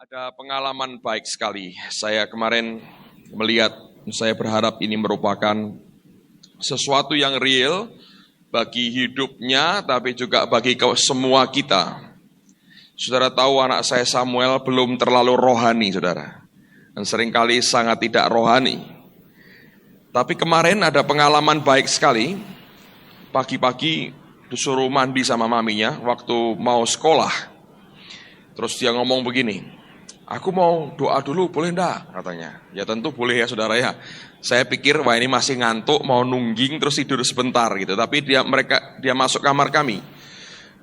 Ada pengalaman baik sekali. Saya kemarin melihat, saya berharap ini merupakan sesuatu yang real bagi hidupnya, tapi juga bagi semua kita. Saudara tahu anak saya Samuel belum terlalu rohani, saudara. Dan seringkali sangat tidak rohani. Tapi kemarin ada pengalaman baik sekali. Pagi-pagi disuruh mandi sama maminya waktu mau sekolah. Terus dia ngomong begini, aku mau doa dulu, boleh enggak? Katanya. Ya tentu boleh ya saudara ya. Saya pikir wah ini masih ngantuk, mau nungging terus tidur sebentar gitu. Tapi dia masuk kamar kami.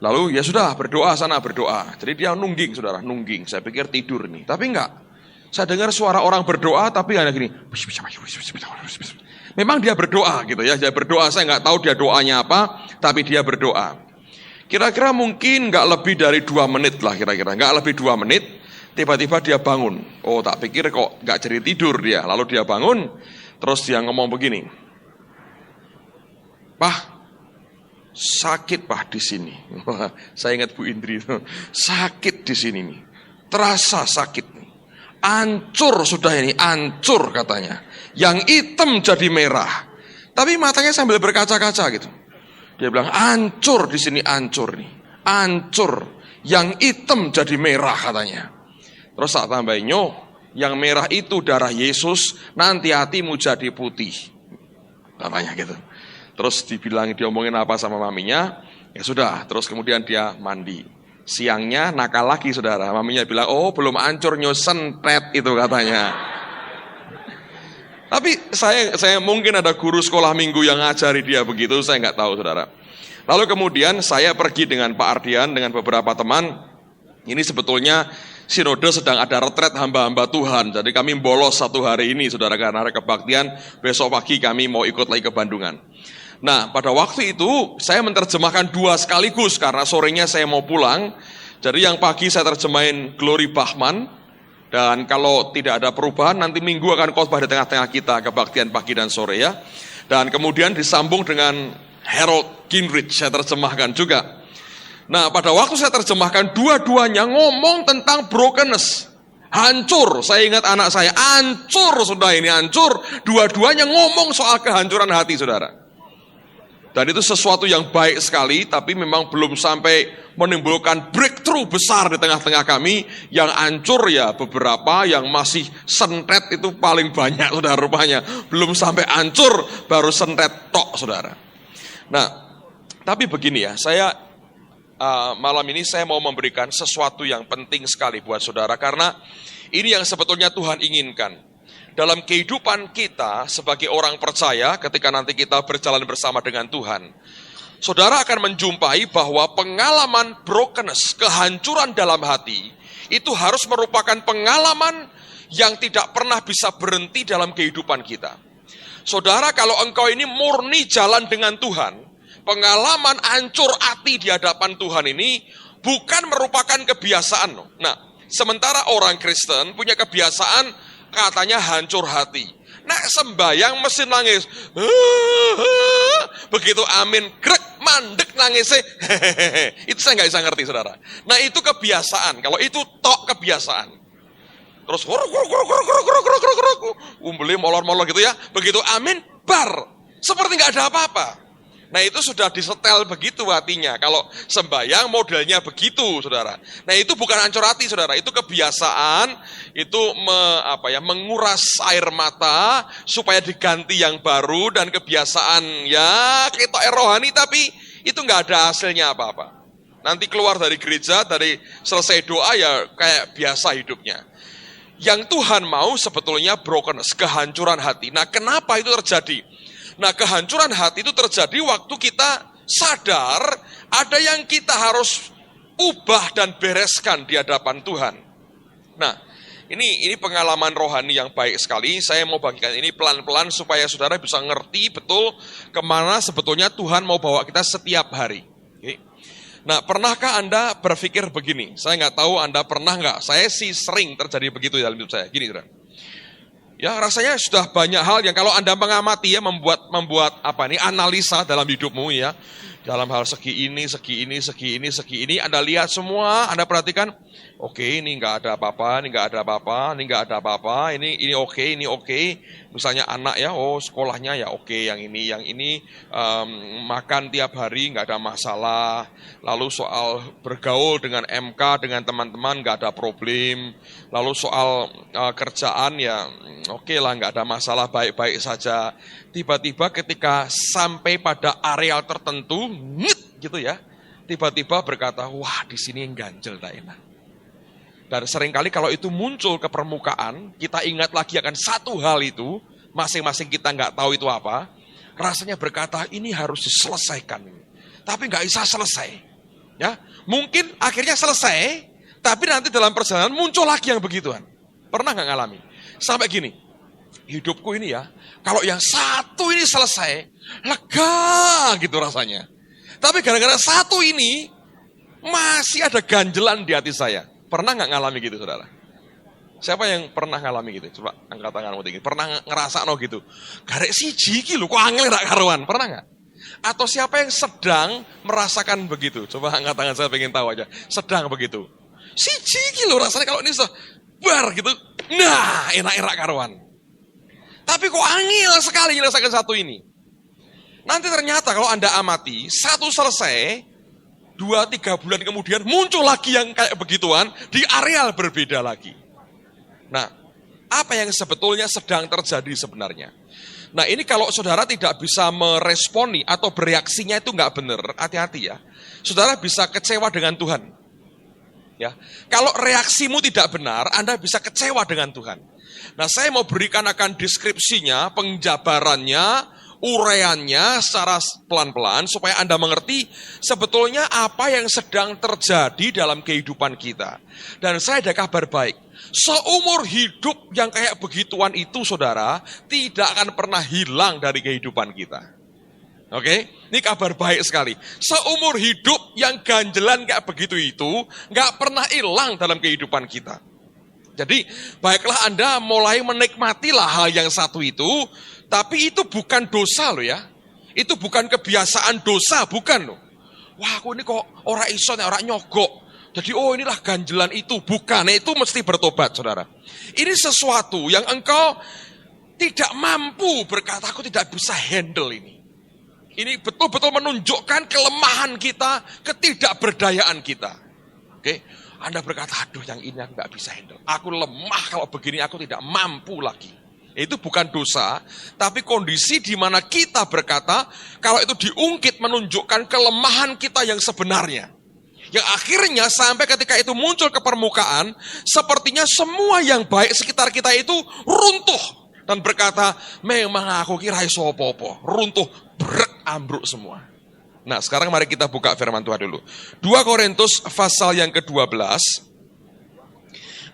Lalu ya sudah berdoa sana berdoa. Jadi dia nungging saudara, nungging. Saya pikir tidur nih. Tapi enggak. Saya dengar suara orang berdoa tapi ada gini. Memang dia berdoa gitu ya. Dia berdoa, saya enggak tahu dia doanya apa, tapi dia berdoa. Kira-kira mungkin nggak lebih dari 2 menit lah kira-kira. Nggak lebih 2 menit, tiba-tiba dia bangun. Oh tak pikir kok nggak jadi tidur dia. Lalu dia bangun, terus dia ngomong begini. Pak, sakit pak di sini. Saya ingat Bu Indri itu. Sakit di sini nih. Terasa sakit nih. Ancur sudah ini, ancur katanya. Yang hitam jadi merah. Tapi matanya sambil berkaca-kaca gitu. Dia bilang, ancur di sini, ancur nih. Ancur. Yang hitam jadi merah katanya. Terus tak tambahin, yang merah itu darah Yesus, nanti hatimu jadi putih. Katanya gitu. Terus diomongin apa sama maminya, ya sudah. Terus kemudian dia mandi. Siangnya nakal lagi saudara. Maminya bilang, oh belum ancur sentet itu katanya. Tapi saya mungkin ada guru sekolah minggu yang ngajari dia begitu, saya nggak tahu saudara. Lalu kemudian saya pergi dengan Pak Ardian, dengan beberapa teman. Ini sebetulnya sinode sedang ada retret hamba-hamba Tuhan. Jadi kami bolos 1 hari ini saudara, karena hari kebaktian. Besok pagi kami mau ikut lagi ke Bandungan. Nah pada waktu itu saya menerjemahkan 2 sekaligus, karena sorenya saya mau pulang. Jadi yang pagi saya terjemahin Glory Bachman. Dan kalau tidak ada perubahan, nanti minggu akan khotbah di tengah-tengah kita, kebaktian pagi dan sore ya. Dan kemudian disambung dengan Harold Gingrich, saya terjemahkan juga. Nah pada waktu saya terjemahkan, dua-duanya ngomong tentang brokenness. Hancur, saya ingat anak saya, hancur sudah ini, hancur. Dua-duanya ngomong soal kehancuran hati saudara. Dan itu sesuatu yang baik sekali, tapi memang belum sampai menimbulkan breakthrough besar di tengah-tengah kami. Yang hancur ya beberapa, yang masih sentet itu paling banyak saudara rupanya. Belum sampai hancur, baru sentet tok saudara. Nah, tapi begini ya, saya malam ini saya mau memberikan sesuatu yang penting sekali buat saudara. Karena ini yang sebetulnya Tuhan inginkan. Dalam kehidupan kita sebagai orang percaya, ketika nanti kita berjalan bersama dengan Tuhan, saudara akan menjumpai bahwa pengalaman brokenness, kehancuran dalam hati, itu harus merupakan pengalaman yang tidak pernah bisa berhenti dalam kehidupan kita. Saudara, kalau engkau ini murni jalan dengan Tuhan, pengalaman hancur hati di hadapan Tuhan ini bukan merupakan kebiasaan. Nah, sementara orang Kristen punya kebiasaan katanya hancur hati. Nah sembayang mesin nangis. Begitu amin, grek, mandek nangisnya. Itu saya nggak bisa ngerti saudara. Nah itu kebiasaan. Kalau itu tok kebiasaan. Terus umbeli molor-molor gitu ya. Begitu amin, bar. Seperti nggak ada apa-apa. Nah itu sudah disetel begitu hatinya. Kalau sembayang modelnya begitu saudara. Nah itu bukan hancur hati saudara. Itu kebiasaan. Itu menguras air mata supaya diganti yang baru. Dan kebiasaan ya kita rohani tapi itu gak ada hasilnya apa-apa. Nanti keluar dari gereja, dari selesai doa ya kayak biasa hidupnya. Yang Tuhan mau sebetulnya brokenness, kehancuran hati. Nah kenapa itu terjadi? Nah kehancuran hati itu terjadi waktu kita sadar ada yang kita harus ubah dan bereskan di hadapan Tuhan. Nah ini pengalaman rohani yang baik sekali. Saya mau bagikan ini pelan-pelan supaya saudara bisa ngerti betul kemana sebetulnya Tuhan mau bawa kita setiap hari. Nah pernahkah Anda berpikir begini? Saya nggak tahu Anda pernah nggak. Saya sih sering terjadi begitu dalam hidup saya. Gini saudara. Ya rasanya sudah banyak hal yang kalau Anda mengamati ya membuat analisa dalam hidupmu ya. Dalam hal segi ini, Anda lihat semua, Anda perhatikan Oke, ini nggak ada apa-apa, ini nggak ada apa-apa, ini nggak ada apa-apa, ini oke, ini oke. Misalnya anak ya, oh sekolahnya ya oke, yang ini makan tiap hari nggak ada masalah. Lalu soal bergaul dengan MK, dengan teman-teman nggak ada problem. Lalu soal kerjaan ya oke lah, nggak ada masalah, baik-baik saja. Tiba-tiba ketika sampai pada areal tertentu, gitu ya, tiba-tiba berkata, wah di sini ganjel tak enak. Dan seringkali kalau itu muncul ke permukaan, kita ingat lagi akan satu hal itu, masing-masing kita nggak tahu itu apa, rasanya berkata ini harus diselesaikan. Tapi nggak bisa selesai. Ya, mungkin akhirnya selesai, tapi nanti dalam perjalanan muncul lagi yang begituan. Pernah nggak ngalami? Sampai gini, hidupku ini ya, kalau yang satu ini selesai, lega gitu rasanya. Tapi gara-gara satu ini, masih ada ganjelan di hati saya. Pernah nggak ngalami gitu, saudara? Siapa yang pernah ngalami gitu? Coba angkat tanganmu tinggi. Pernah ngerasa gitu? Garek siji iki lho, kok angel rak karuan? Pernah nggak? Atau siapa yang sedang merasakan begitu? Coba angkat tangan, saya pengen tahu aja. Sedang begitu. Siji iki lho rasanya kalau ini bar gitu. Nah, enak-enak karuan. Tapi kok angel sekali menyelesaikan satu ini. Nanti ternyata kalau Anda amati, satu selesai, 2-3 bulan kemudian muncul lagi yang kayak begituan di areal berbeda lagi. Nah, apa yang sebetulnya sedang terjadi sebenarnya? Nah, ini kalau saudara tidak bisa meresponi atau bereaksinya itu nggak benar, hati-hati ya. Saudara bisa kecewa dengan Tuhan. Ya, kalau reaksimu tidak benar, Anda bisa kecewa dengan Tuhan. Nah, saya mau berikan akan deskripsinya, penjabarannya, uraiannya secara pelan-pelan supaya Anda mengerti sebetulnya apa yang sedang terjadi dalam kehidupan kita. Dan saya ada kabar baik. Seumur hidup yang kayak begituan itu, saudara, tidak akan pernah hilang dari kehidupan kita. Oke? Ini kabar baik sekali. Seumur hidup yang ganjelan kayak begitu itu nggak pernah hilang dalam kehidupan kita. Jadi, baiklah Anda mulai menikmatilah hal yang satu itu. Tapi itu bukan dosa loh ya. Itu bukan kebiasaan dosa, bukan loh. Wah, aku ini kok orang iso, orang nyogok. Jadi inilah ganjelan itu. Bukan, itu mesti bertobat saudara. Ini sesuatu yang engkau tidak mampu berkata, aku tidak bisa handle ini. Ini betul-betul menunjukkan kelemahan kita, ketidakberdayaan kita. Oke, Anda berkata, aduh yang ini aku gak bisa handle. Aku lemah kalau begini, aku tidak mampu lagi. Itu bukan dosa, tapi kondisi di mana kita berkata, kalau itu diungkit menunjukkan kelemahan kita yang sebenarnya. Yang akhirnya sampai ketika itu muncul ke permukaan, sepertinya semua yang baik sekitar kita itu runtuh. Dan berkata, memang aku kira iso apa-apa. Runtuh, brek, ambruk semua. Nah, sekarang mari kita buka firman Tuhan dulu. 2 Korintus pasal yang ke-12,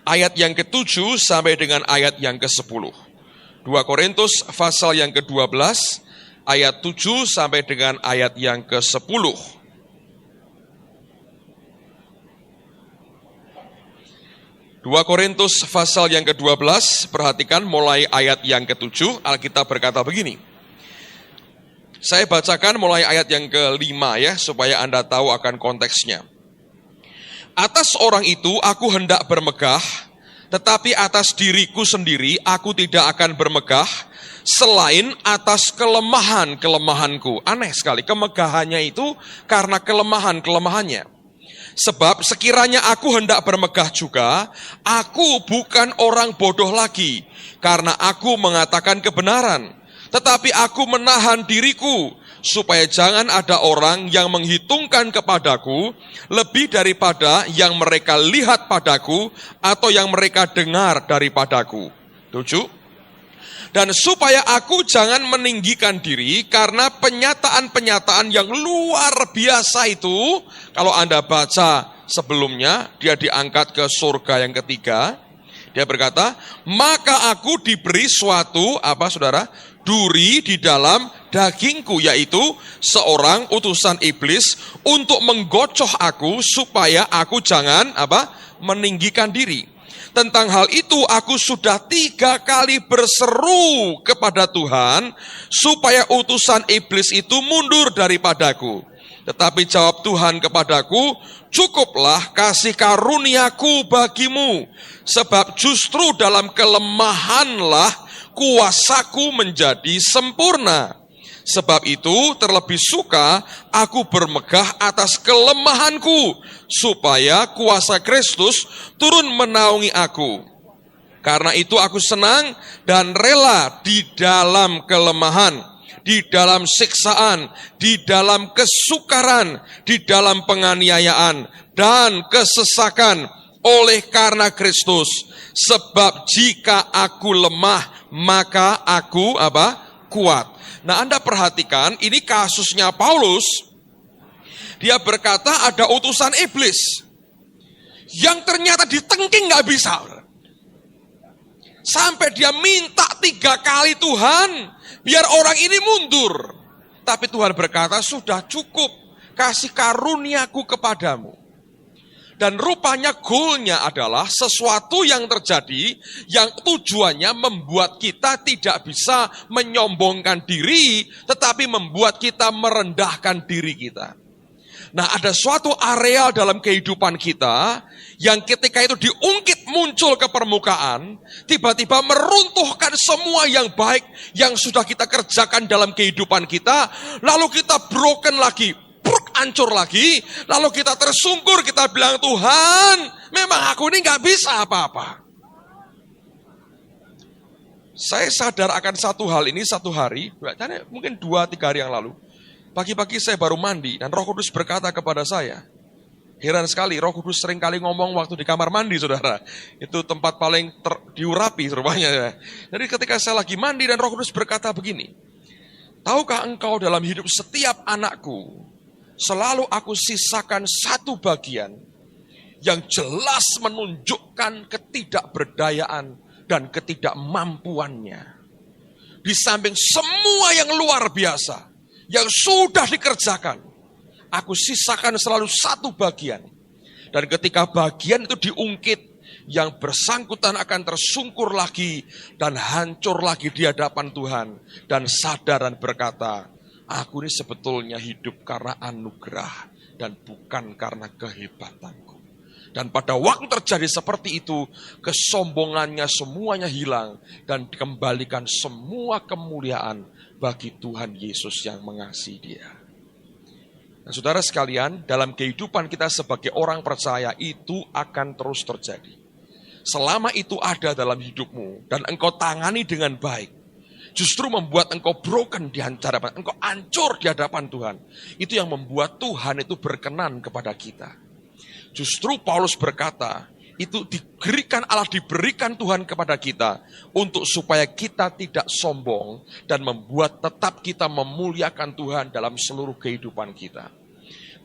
ayat yang ke-7 sampai dengan ayat yang ke-10. 2 Korintus pasal yang ke-12 ayat 7 sampai dengan ayat yang ke-10. 2 Korintus pasal yang ke-12, perhatikan mulai ayat yang ke-7, Alkitab berkata begini. Saya bacakan mulai ayat yang ke-5 ya, supaya Anda tahu akan konteksnya. Atas orang itu aku hendak bermegah, tetapi atas diriku sendiri aku tidak akan bermegah selain atas kelemahan-kelemahanku. Aneh sekali, kemegahannya itu karena kelemahan-kelemahannya. Sebab sekiranya aku hendak bermegah juga, aku bukan orang bodoh lagi, karena aku mengatakan kebenaran. Tetapi aku menahan diriku, supaya jangan ada orang yang menghitungkan kepadaku lebih daripada yang mereka lihat padaku atau yang mereka dengar daripadaku. 7. Dan supaya aku jangan meninggikan diri karena penyataan-penyataan yang luar biasa itu, kalau Anda baca sebelumnya, dia diangkat ke surga yang ketiga. Dia berkata, maka aku diberi suatu, apa saudara? Duri di dalam dagingku, yaitu seorang utusan iblis untuk menggocoh aku supaya aku jangan meninggikan diri. Tentang hal itu aku sudah 3 kali berseru kepada Tuhan supaya utusan iblis itu mundur daripadaku. Tetapi jawab Tuhan kepadaku, cukuplah kasih karuniaku bagimu, sebab justru dalam kelemahanlah kuasaku menjadi sempurna. Sebab itu terlebih suka aku bermegah atas kelemahanku, supaya kuasa Kristus turun menaungi aku. Karena itu aku senang dan rela di dalam kelemahan, di dalam siksaan, di dalam kesukaran, di dalam penganiayaan, dan kesesakan oleh karena Kristus. Sebab jika aku lemah, maka aku kuat. Nah, Anda perhatikan, ini kasusnya Paulus. Dia berkata ada utusan iblis yang ternyata ditengking gak bisa. Sampai dia minta 3 kali, Tuhan, biar orang ini mundur. Tapi Tuhan berkata, sudah cukup, kasih karuniaku kepadamu. Dan rupanya goalnya adalah sesuatu yang terjadi yang tujuannya membuat kita tidak bisa menyombongkan diri, tetapi membuat kita merendahkan diri kita. Nah, ada suatu area dalam kehidupan kita yang ketika itu diungkit muncul ke permukaan, tiba-tiba meruntuhkan semua yang baik yang sudah kita kerjakan dalam kehidupan kita, lalu kita broken lagi, hancur lagi, lalu kita tersungkur, kita bilang, Tuhan, memang aku ini gak bisa apa-apa. Saya sadar akan satu hal ini satu hari, mungkin 2-3 hari yang lalu. Pagi-pagi saya baru mandi, dan Roh Kudus berkata kepada saya, heran sekali, Roh Kudus sering kali ngomong waktu di kamar mandi, saudara. Itu tempat paling diurapi rupanya. Jadi ketika saya lagi mandi dan Roh Kudus berkata begini, tahukah engkau dalam hidup setiap anakku, selalu aku sisakan satu bagian yang jelas menunjukkan ketidakberdayaan dan ketidakmampuannya. Di samping semua yang luar biasa, yang sudah dikerjakan, aku sisakan selalu satu bagian. Dan ketika bagian itu diungkit, yang bersangkutan akan tersungkur lagi dan hancur lagi di hadapan Tuhan. Dan sadar dan berkata, aku ini sebetulnya hidup karena anugerah dan bukan karena kehebatanku. Dan pada waktu terjadi seperti itu, kesombongannya semuanya hilang dan dikembalikan semua kemuliaan bagi Tuhan Yesus yang mengasihi dia. Nah, saudara sekalian, dalam kehidupan kita sebagai orang percaya itu akan terus terjadi. Selama itu ada dalam hidupmu dan engkau tangani dengan baik, justru membuat engkau broken di hadapan, engkau hancur di hadapan Tuhan. Itu yang membuat Tuhan itu berkenan kepada kita. Justru Paulus berkata, itu diberikan Tuhan kepada kita untuk supaya kita tidak sombong dan membuat tetap kita memuliakan Tuhan dalam seluruh kehidupan kita.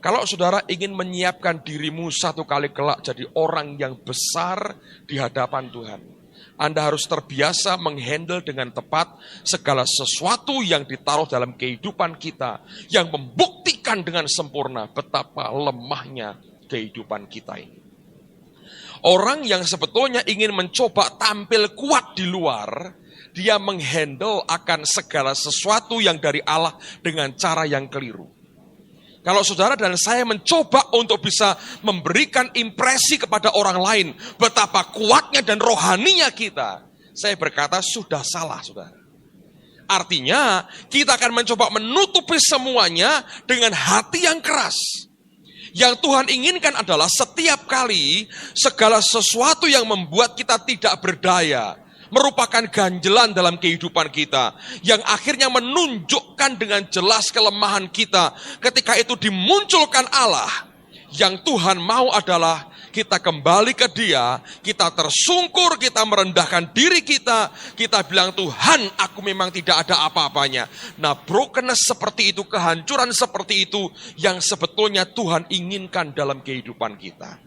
Kalau saudara ingin menyiapkan dirimu satu kali kelak jadi orang yang besar di hadapan Tuhan, Anda harus terbiasa menghandle dengan tepat segala sesuatu yang ditaruh dalam kehidupan kita, yang membuktikan dengan sempurna betapa lemahnya kehidupan kita ini. Orang yang sebetulnya ingin mencoba tampil kuat di luar, dia menghandle akan segala sesuatu yang dari Allah dengan cara yang keliru. Kalau saudara dan saya mencoba untuk bisa memberikan impresi kepada orang lain betapa kuatnya dan rohaninya kita, saya berkata sudah salah, saudara. Artinya kita akan mencoba menutupi semuanya dengan hati yang keras. Yang Tuhan inginkan adalah setiap kali segala sesuatu yang membuat kita tidak berdaya, merupakan ganjelan dalam kehidupan kita, yang akhirnya menunjukkan dengan jelas kelemahan kita. Ketika itu dimunculkan Allah, yang Tuhan mau adalah kita kembali ke Dia, kita tersungkur, kita merendahkan diri kita bilang, Tuhan, aku memang tidak ada apa-apanya. Nah, brokenness seperti itu, kehancuran seperti itu, yang sebetulnya Tuhan inginkan dalam kehidupan kita.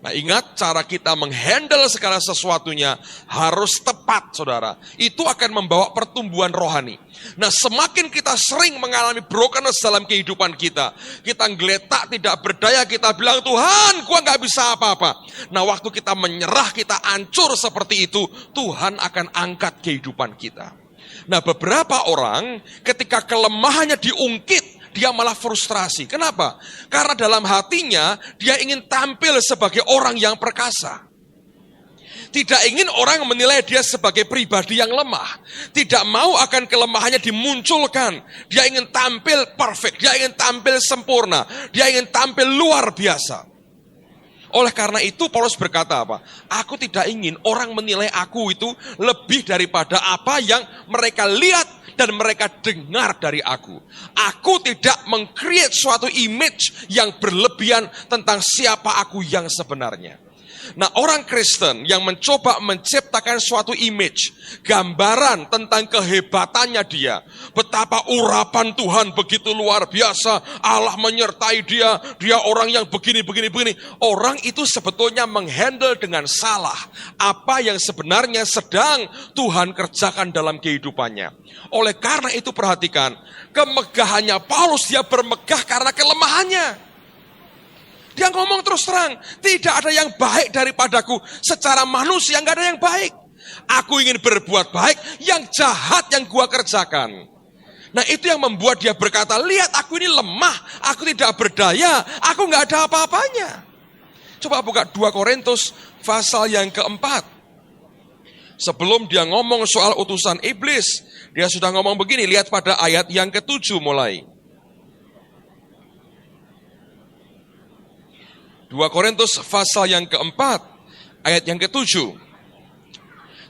Nah, ingat, cara kita menghandle segala sesuatunya harus tepat, saudara. Itu akan membawa pertumbuhan rohani. Nah, semakin kita sering mengalami brokenness dalam kehidupan kita geletak, tidak berdaya, kita bilang, Tuhan, gua gak bisa apa-apa. Nah, waktu kita menyerah, kita hancur seperti itu, Tuhan akan angkat kehidupan kita. Nah, beberapa orang ketika kelemahannya diungkit dia malah frustrasi. Kenapa? Karena dalam hatinya dia ingin tampil sebagai orang yang perkasa. Tidak ingin orang menilai dia sebagai pribadi yang lemah. Tidak mau akan kelemahannya dimunculkan. Dia ingin tampil perfect, dia ingin tampil sempurna, dia ingin tampil luar biasa. Oleh karena itu Paulus berkata apa? Aku tidak ingin orang menilai aku itu lebih daripada apa yang mereka lihat dan mereka dengar dari aku. Aku tidak meng-create suatu image yang berlebihan tentang siapa aku yang sebenarnya. Nah, orang Kristen yang mencoba menciptakan suatu image, gambaran tentang kehebatannya dia, betapa urapan Tuhan begitu luar biasa, Allah menyertai dia, dia orang yang begini. Orang itu sebetulnya menghandle dengan salah apa yang sebenarnya sedang Tuhan kerjakan dalam kehidupannya. Oleh karena itu perhatikan, kemegahannya Paulus, dia bermegah karena kelemahannya. Dia ngomong terus terang, tidak ada yang baik daripadaku. Secara manusia nggak ada yang baik. Aku ingin berbuat baik, yang jahat yang gua kerjakan. Nah itu yang membuat dia berkata, lihat aku ini lemah, aku tidak berdaya, aku nggak ada apa-apanya. Coba buka 2 Korintus pasal yang keempat. Sebelum dia ngomong soal utusan iblis, dia sudah ngomong begini, lihat pada ayat yang ke-7 mulai. 2 Korintus pasal yang keempat, ayat yang ke-7.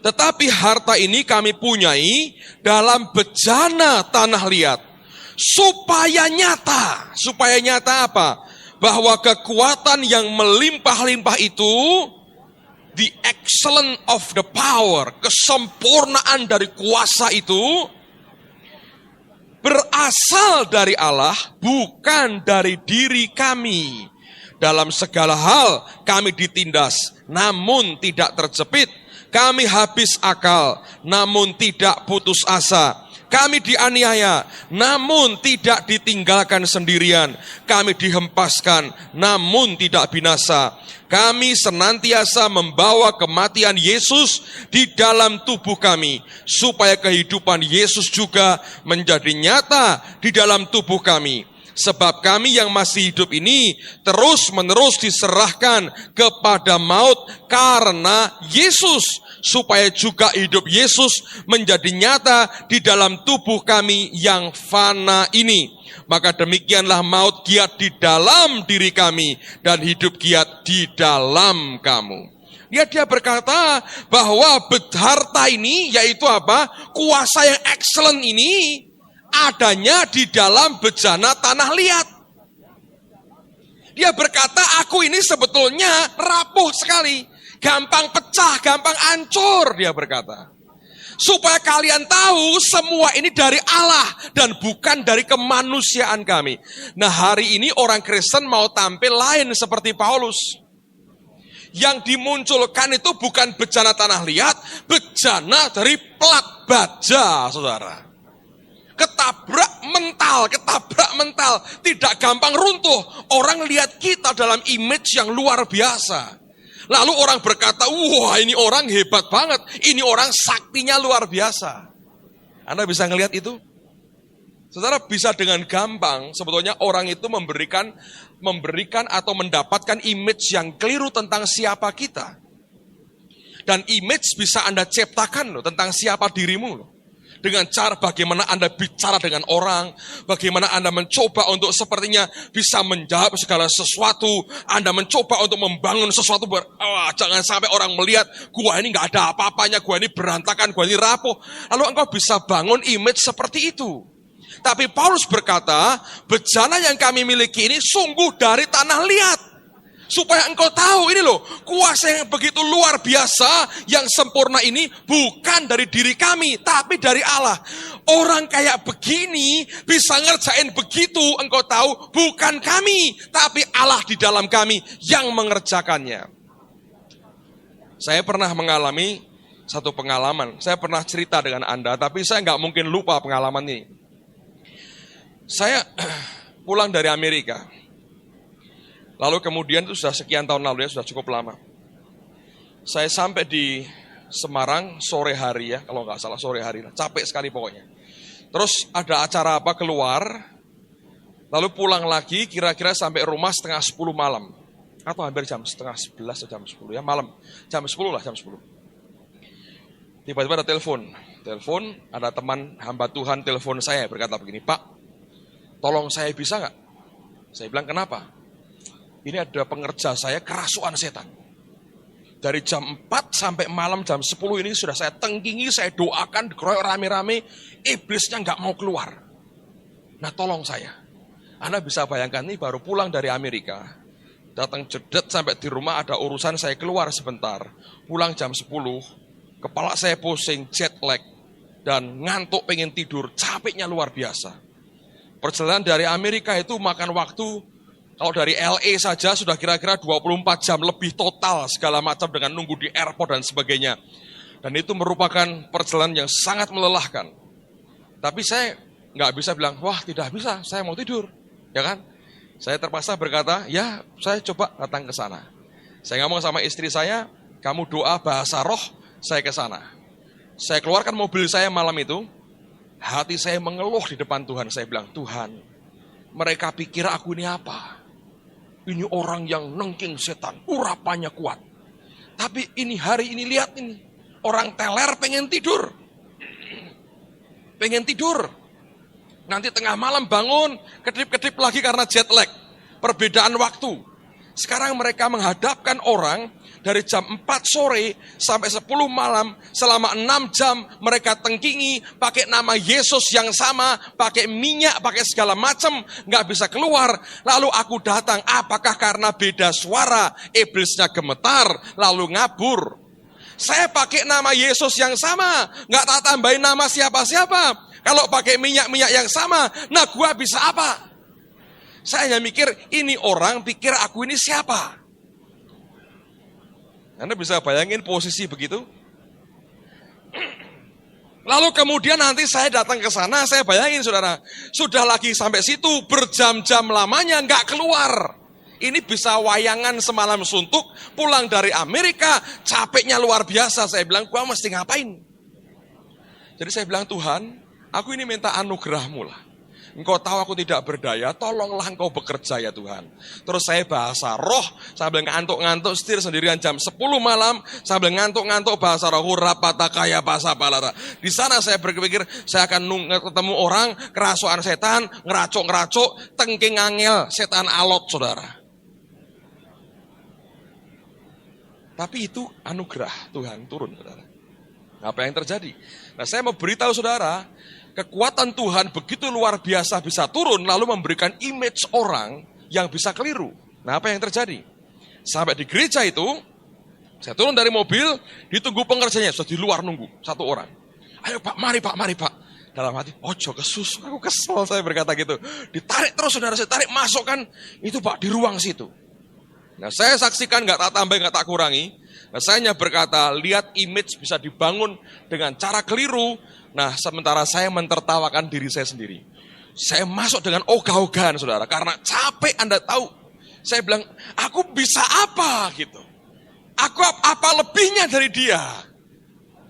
Tetapi harta ini kami punyai dalam bejana tanah liat, supaya nyata. Supaya nyata apa? Bahwa kekuatan yang melimpah-limpah itu, the excellence of the power, kesempurnaan dari kuasa itu, berasal dari Allah, bukan dari diri kami. Dalam segala hal kami ditindas, namun tidak terjepit. Kami habis akal, namun tidak putus asa. Kami dianiaya, namun tidak ditinggalkan sendirian. Kami dihempaskan, namun tidak binasa. Kami senantiasa membawa kematian Yesus di dalam tubuh kami, supaya kehidupan Yesus juga menjadi nyata di dalam tubuh kami. Sebab kami yang masih hidup ini terus-menerus diserahkan kepada maut karena Yesus, supaya juga hidup Yesus menjadi nyata di dalam tubuh kami yang fana ini. Maka demikianlah maut giat di dalam diri kami dan hidup giat di dalam kamu. Ya, dia berkata bahwa harta ini, yaitu apa? Kuasa yang excellent ini adanya di dalam bejana tanah liat. Dia berkata, aku ini sebetulnya rapuh sekali, gampang pecah, gampang hancur, dia berkata. Supaya kalian tahu semua ini dari Allah dan bukan dari kemanusiaan kami. Nah, hari ini orang Kristen mau tampil lain seperti Paulus. Yang dimunculkan itu bukan bejana tanah liat, bejana dari plat baja, saudara. Ketabrak mental, tidak gampang runtuh. Orang lihat kita dalam image yang luar biasa. Lalu orang berkata, wah ini orang hebat banget, ini orang saktinya luar biasa. Anda bisa ngelihat itu? Saudara, bisa dengan gampang sebetulnya orang itu memberikan atau mendapatkan image yang keliru tentang siapa kita. Dan image bisa Anda ciptakan loh tentang siapa dirimu loh. Dengan cara bagaimana Anda bicara dengan orang, bagaimana Anda mencoba untuk sepertinya bisa menjawab segala sesuatu, Anda mencoba untuk membangun sesuatu, jangan sampai orang melihat, gua ini gak ada apa-apanya, gua ini berantakan, gua ini rapuh. Lalu engkau bisa bangun image seperti itu. Tapi Paulus berkata, bejana yang kami miliki ini sungguh dari tanah liat. Supaya engkau tahu ini loh, kuasa yang begitu luar biasa, yang sempurna ini bukan dari diri kami, tapi dari Allah. Orang kayak begini bisa ngerjain begitu, engkau tahu bukan kami, tapi Allah di dalam kami yang mengerjakannya. Saya pernah mengalami satu pengalaman, saya pernah cerita dengan Anda, tapi saya nggak mungkin lupa pengalaman ini. Saya pulang dari Amerika. Lalu kemudian itu sudah sekian tahun lalu ya, sudah cukup lama. Saya sampai di Semarang sore hari ya, kalau nggak salah sore hari. Capek sekali pokoknya. Terus ada acara apa keluar, Lalu pulang lagi kira-kira sampai rumah setengah 10 malam. Atau hampir jam setengah 11 atau jam 10 ya, malam. Jam 10 lah, jam 10. Tiba-tiba ada telepon, ada teman hamba Tuhan telepon saya berkata begini, Pak, tolong saya bisa nggak? Saya bilang, kenapa? Ini ada pengerja saya kerasukan setan. Dari jam 4 sampai malam jam 10 ini sudah saya tengkingi, saya doakan, dikeroyok rame-rame, iblisnya nggak mau keluar. Nah tolong saya. Anda bisa bayangkan nih baru pulang dari Amerika, datang jedet sampai di rumah ada urusan, saya keluar sebentar, pulang jam 10, kepala saya pusing, jet lag, dan ngantuk pengen tidur, capeknya luar biasa. Perjalanan dari Amerika itu makan waktu, kalau dari LA saja sudah kira-kira 24 jam lebih total, segala macam dengan nunggu di airport dan sebagainya. Dan itu merupakan perjalanan yang sangat melelahkan. Tapi saya nggak bisa bilang, wah tidak bisa, saya mau tidur. Ya kan? Saya terpaksa berkata, ya saya coba datang ke sana. Saya ngomong sama istri saya, kamu doa bahasa roh, saya ke sana. Saya keluarkan mobil saya malam itu, hati saya mengeluh di depan Tuhan. Saya bilang, Tuhan, mereka pikir aku ini apa? Ini orang yang nengking setan, urapannya kuat. Tapi ini hari ini lihat ini, orang teler pengen tidur. Pengen tidur. Nanti tengah malam bangun, kedip-kedip lagi karena jet lag. Perbedaan waktu. Sekarang mereka menghadapkan orang dari jam 4 sore sampai 10 malam, selama 6 jam mereka tengkingi, pakai nama Yesus yang sama, pakai minyak, pakai segala macam, nggak bisa keluar. Lalu aku datang, apakah karena beda suara, iblisnya gemetar, lalu ngabur. Saya pakai nama Yesus yang sama, nggak tak tambahin nama siapa-siapa. Kalau pakai minyak-minyak yang sama, nah gua bisa apa? Saya hanya mikir, ini orang pikir aku ini siapa? Anda bisa bayangin posisi begitu? Lalu kemudian nanti saya datang ke sana, saya bayangin saudara, sudah lagi sampai situ, berjam-jam lamanya nggak keluar. Ini bisa wayangan semalam suntuk, pulang dari Amerika, capeknya luar biasa. Saya bilang, gua mesti ngapain? Jadi saya bilang, Tuhan, aku ini minta anugerah-Mu lah. Engkau tahu aku tidak berdaya, tolonglah Engkau bekerja ya Tuhan. Terus saya bahasa roh, sambil ngantuk-ngantuk, setir sendirian jam 10 malam, sambil ngantuk-ngantuk bahasa roh, hurapatakaya bahasa balara. Di sana saya berpikir, saya akan ketemu orang, kerasukan setan, ngeracuk-ngeracuk, tengking angel, setan alot saudara. Tapi itu anugerah Tuhan turun saudara. Apa yang terjadi? Nah saya mau beritahu saudara, kekuatan Tuhan begitu luar biasa bisa turun lalu memberikan image orang yang bisa keliru. Nah apa yang terjadi? Sampai di gereja itu, saya turun dari mobil, ditunggu pengerjanya, sudah di luar nunggu, satu orang. Ayo Pak, mari Pak. Dalam hati, ojo kesus, aku kesel saya berkata gitu. Ditarik terus saudara, saya tarik masuk kan, itu Pak di ruang situ. Nah saya saksikan, gak tak tambah, gak tak kurangi. Nah saya hanya berkata, lihat image bisa dibangun dengan cara keliru. Nah, sementara saya mentertawakan diri saya sendiri. Saya masuk dengan ogah-ogahan, saudara. Karena capek, Anda tahu. Saya bilang, aku bisa apa gitu. Aku apa lebihnya dari dia.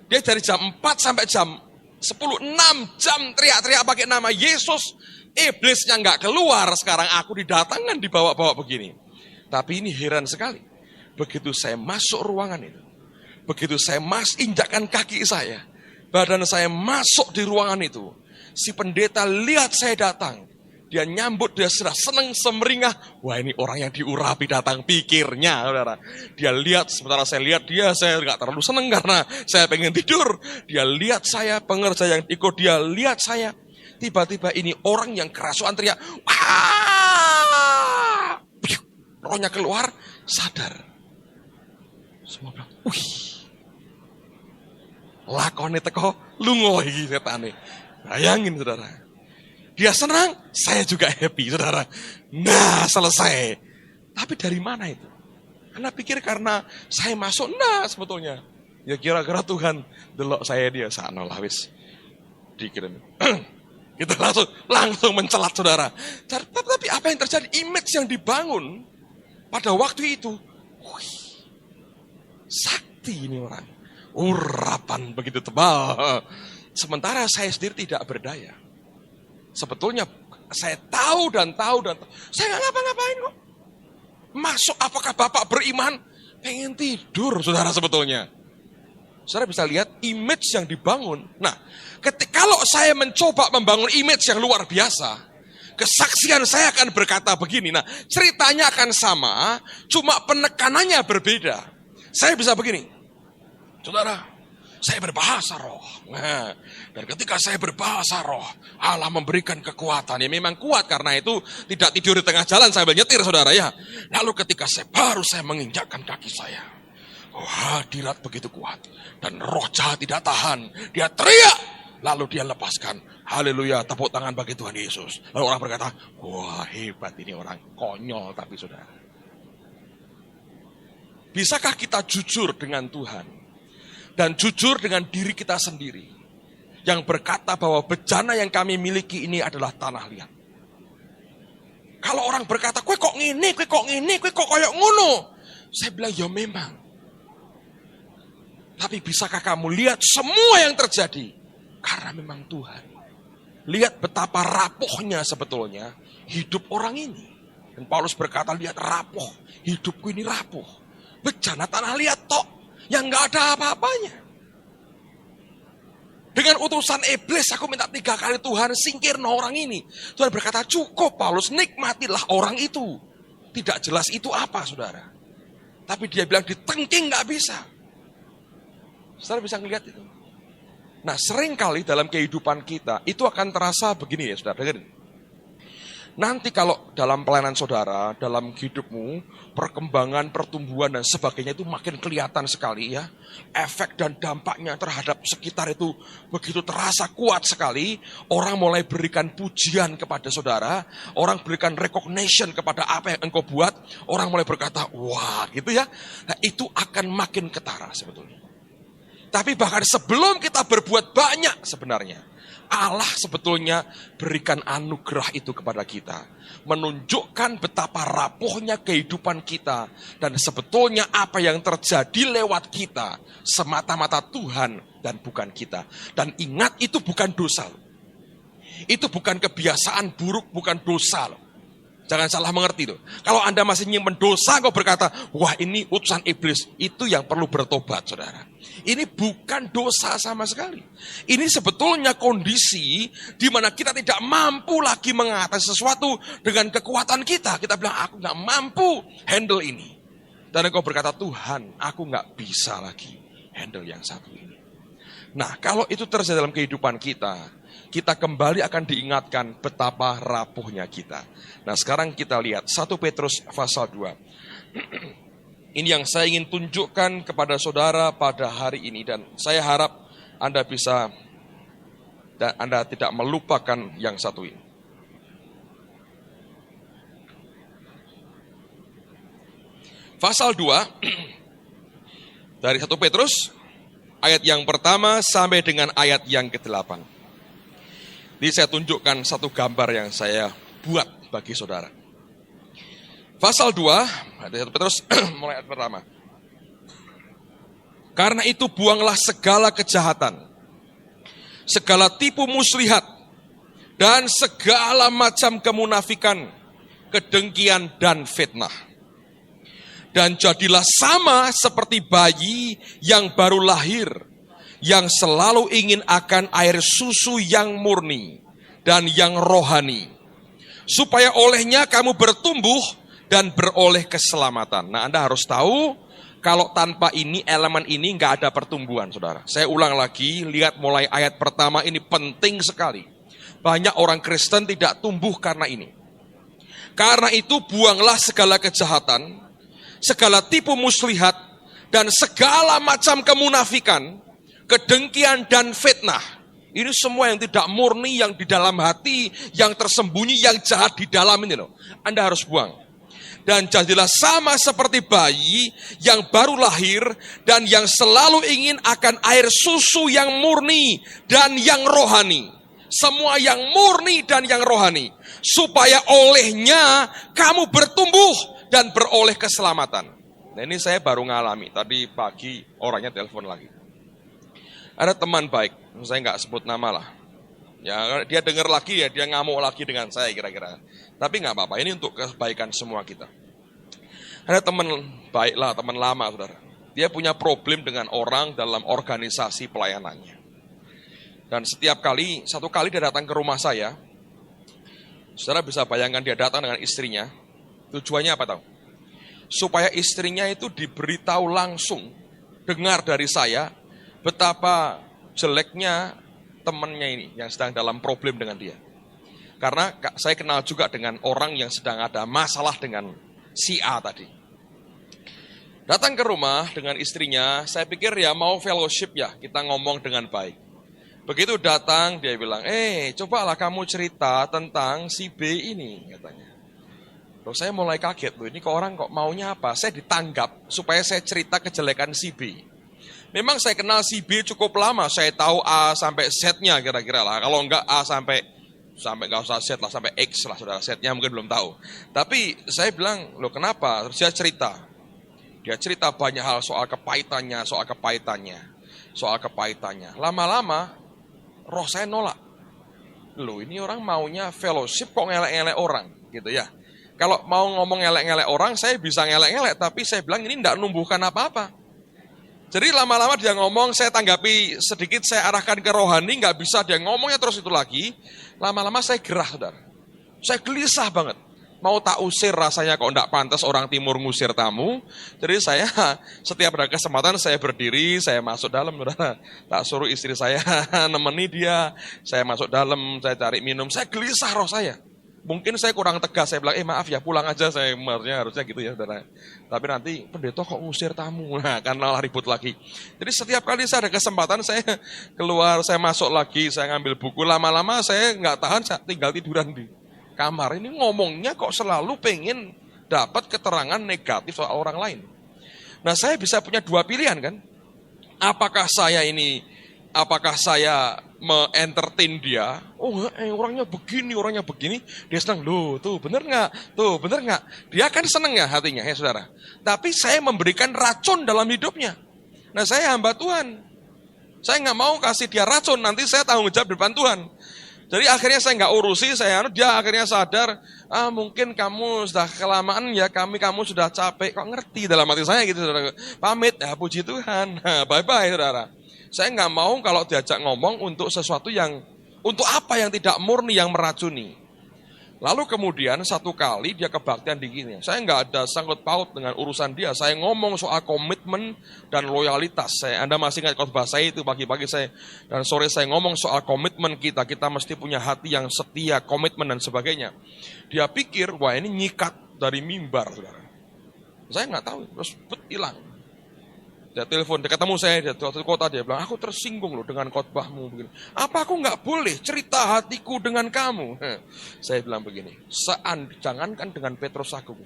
Dia dari jam 4 sampai jam 10, 6 jam teriak-teriak pakai nama Yesus. Iblisnya nggak keluar, sekarang aku didatangkan, dibawa-bawa begini. Tapi ini heran sekali. Begitu saya masuk ruangan itu. Begitu saya injakkan kaki saya. Badan saya masuk di ruangan itu. Si pendeta lihat saya datang. Dia nyambut, dia sudah senang semeringah. Wah ini orang yang diurapi datang, pikirnya. Saudara. Dia lihat, sementara saya lihat dia, saya nggak terlalu senang karena saya pengen tidur. Dia lihat saya, pengerja yang ikut dia lihat saya. Tiba-tiba ini orang yang kerasukan teriak. Wah! Rohnya keluar, sadar. Semua bilang, wih. Lakone teko lungo iki setane. Bayangin saudara. Dia senang, saya juga happy saudara. Nah selesai. Tapi dari mana itu? Anda pikir karena saya masuk? Nah sebetulnya. Ya kira-kira Tuhan delok saya dia sana lah wis. Dikirim. Kita langsung mencelat saudara. Tapi apa yang terjadi? Image yang dibangun pada waktu itu. Wih, sakti ini orang. Urapan begitu tebal. Sementara saya sendiri tidak berdaya. Sebetulnya Saya tahu dan tahu. Saya nggak ngapa-ngapain kok. Masuk, apakah Bapak beriman? Pengen tidur, saudara sebetulnya. Saudara bisa lihat image yang dibangun. Nah, kalau saya mencoba membangun image yang luar biasa, kesaksian saya akan berkata begini. Nah, ceritanya akan sama, cuma penekanannya berbeda. Saya bisa begini. Saudara, saya berbahasa roh. Nah, dan ketika saya berbahasa roh, Allah memberikan kekuatan. Ya memang kuat, karena itu tidak tidur di tengah jalan sambil nyetir, saudara ya. Lalu ketika saya menginjakkan kaki saya, hadirat begitu kuat. Dan roh jahat tidak tahan. Dia teriak. Lalu dia lepaskan. Haleluya, tepuk tangan bagi Tuhan Yesus. Lalu orang berkata, wah hebat ini orang, konyol tapi saudara. Bisakah kita jujur dengan Tuhan? Dan jujur dengan diri kita sendiri. Yang berkata bahwa bejana yang kami miliki ini adalah tanah liat. Kalau orang berkata, kue kok ngene, kue kok koyok ngono. Saya bilang, ya memang. Tapi bisakah kamu lihat semua yang terjadi? Karena memang Tuhan. Lihat betapa rapuhnya sebetulnya hidup orang ini. Dan Paulus berkata, lihat rapuh, hidupku ini rapuh. Bejana tanah liat tok. Yang gak ada apa-apanya. Dengan utusan iblis aku minta 3 kali, Tuhan singkirno orang ini. Tuhan berkata, cukup Paulus, nikmatilah orang itu. Tidak jelas itu apa saudara. Tapi dia bilang ditengking gak bisa. Saudara bisa ngelihat itu. Nah seringkali dalam kehidupan kita itu akan terasa begini ya saudara. Dengerin. Nanti kalau dalam pelayanan saudara, dalam hidupmu, perkembangan, pertumbuhan dan sebagainya itu makin kelihatan sekali ya. Efek dan dampaknya terhadap sekitar itu begitu terasa kuat sekali. Orang mulai berikan pujian kepada saudara. Orang berikan recognition kepada apa yang engkau buat. Orang mulai berkata, wah gitu ya. Nah, itu akan makin ketara sebetulnya. Tapi bahkan sebelum kita berbuat banyak sebenarnya, Allah sebetulnya berikan anugerah itu kepada kita. Menunjukkan betapa rapuhnya kehidupan kita. Dan sebetulnya apa yang terjadi lewat kita semata-mata Tuhan dan bukan kita. Dan ingat itu bukan dosa. Itu bukan kebiasaan buruk, bukan dosa loh. Jangan salah mengerti loh. Kalau Anda masih nyimpen dosa, kau berkata, wah ini utusan iblis. Itu yang perlu bertobat saudara. Ini bukan dosa sama sekali. Ini sebetulnya kondisi di mana kita tidak mampu lagi mengatasi sesuatu dengan kekuatan kita. Kita bilang, aku gak mampu handle ini. Dan engkau berkata, Tuhan, aku gak bisa lagi handle yang satu ini. Nah, kalau itu terjadi dalam kehidupan kita kembali akan diingatkan betapa rapuhnya kita. Nah, sekarang kita lihat 1 Petrus pasal 2. Ini yang saya ingin tunjukkan kepada saudara pada hari ini. Dan saya harap Anda bisa, dan Anda tidak melupakan yang satu ini. Pasal 2, dari 1 Petrus, ayat yang pertama sampai dengan ayat yang ke-8. Jadi saya tunjukkan satu gambar yang saya buat bagi saudara. Pasal 2, ayat 1 Petrus, mulai ayat pertama. Karena itu buanglah segala kejahatan, segala tipu muslihat, dan segala macam kemunafikan, kedengkian dan fitnah. Dan jadilah sama seperti bayi yang baru lahir, yang selalu ingin akan air susu yang murni dan yang rohani, supaya olehnya kamu bertumbuh dan beroleh keselamatan. Nah, Anda harus tahu, kalau tanpa ini, elemen ini nggak ada pertumbuhan, saudara. Saya ulang lagi, lihat mulai ayat pertama ini penting sekali. Banyak orang Kristen tidak tumbuh karena ini. Karena itu buanglah segala kejahatan, segala tipu muslihat, dan segala macam kemunafikan, kedengkian dan fitnah. Ini semua yang tidak murni, yang di dalam hati, yang tersembunyi, yang jahat di dalam ini loh. Anda harus buang. Dan jadilah sama seperti bayi yang baru lahir dan yang selalu ingin akan air susu yang murni dan yang rohani. Semua yang murni dan yang rohani. Supaya olehnya kamu bertumbuh dan beroleh keselamatan. Nah ini saya baru ngalami. Tadi pagi orangnya telepon lagi. Ada teman baik, saya nggak sebut nama lah. Ya, dia dengar lagi ya, dia ngamuk lagi dengan saya kira-kira. Tapi nggak apa-apa, ini untuk kebaikan semua kita. Ada teman baiklah, teman lama saudara. Dia punya problem dengan orang dalam organisasi pelayanannya. Dan setiap kali, satu kali dia datang ke rumah saya, saudara bisa bayangkan dia datang dengan istrinya. Tujuannya apa tahu? Supaya istrinya itu diberitahu langsung, dengar dari saya, betapa jeleknya temannya ini yang sedang dalam problem dengan dia. Karena saya kenal juga dengan orang yang sedang ada masalah dengan si A tadi. Datang ke rumah dengan istrinya, saya pikir ya mau fellowship ya, kita ngomong dengan baik. Begitu datang, dia bilang, cobalah kamu cerita tentang si B ini, katanya. Loh, saya mulai kaget, loh ini kok orang kok maunya apa? Saya ditanggap supaya saya cerita kejelekan si B. Memang saya kenal si B cukup lama, saya tahu A sampai Z-nya kira-kira lah. Kalau enggak A sampai nggak usah Z lah, sampai X lah saudara, Z-nya mungkin belum tahu. Tapi saya bilang, loh kenapa? Terus dia cerita banyak hal soal kepahitannya. Lama-lama, roh saya nolak. Loh ini orang maunya fellowship kok ngelek-ngelek orang, gitu ya. Kalau mau ngomong ngelek-ngelek orang, saya bisa ngelek-ngelek, tapi saya bilang ini enggak numbuhkan apa-apa. Jadi lama-lama dia ngomong, saya tanggapi sedikit, saya arahkan ke rohani, nggak bisa dia ngomongnya terus itu lagi. Lama-lama saya gerah, saudara. Saya gelisah banget. Mau tak usir rasanya kok enggak pantas orang timur ngusir tamu. Jadi saya setiap ada kesempatan saya berdiri, saya masuk dalam, saudara. Tak suruh istri saya nemeni dia, saya masuk dalam, saya cari minum. Saya gelisah roh saya. Mungkin saya kurang tegas, saya bilang, maaf ya pulang aja, saya harusnya gitu ya saudara. Tapi nanti pendeta kok ngusir tamu, nah kan malah ribut lagi. Jadi setiap kali saya ada kesempatan, saya keluar, saya masuk lagi, saya ngambil buku. Lama-lama saya nggak tahan, saya tinggal tiduran di kamar. Ini ngomongnya kok selalu pengen dapat keterangan negatif soal orang lain. Nah saya bisa punya dua pilihan kan. Apakah saya me-entertain dia, orangnya begini, dia senang, tuh bener nggak, dia kan senang ya hatinya ya saudara. Tapi saya memberikan racun dalam hidupnya. Nah saya hamba Tuhan, saya nggak mau kasih dia racun, nanti saya tanggung jawab depan Tuhan. Jadi akhirnya saya nggak urusi, dia akhirnya sadar, mungkin kamu sudah kelamaan ya, kamu sudah capek, kok ngerti dalam hati saya gitu saudara. Pamit, ya puji Tuhan, bye-bye saudara. Saya nggak mau kalau diajak ngomong untuk sesuatu untuk apa yang tidak murni, yang meracuni. Lalu kemudian satu kali dia kebaktian di gini. Saya nggak ada sangkut paut dengan urusan dia. Saya ngomong soal komitmen dan loyalitas. Anda masih ingat khotbah saya itu pagi-pagi dan sore saya ngomong soal komitmen kita. Kita mesti punya hati yang setia, komitmen dan sebagainya. Dia pikir, wah ini nyikat dari mimbar, saudara. Saya nggak tahu, terus hilang. Dia telepon, dia ketemu saya di suatu kota, dia bilang, aku tersinggung loh dengan khotbahmu begini. Apa aku nggak boleh cerita hatiku dengan kamu? Saya bilang begini, jangankan dengan Petrus Agung,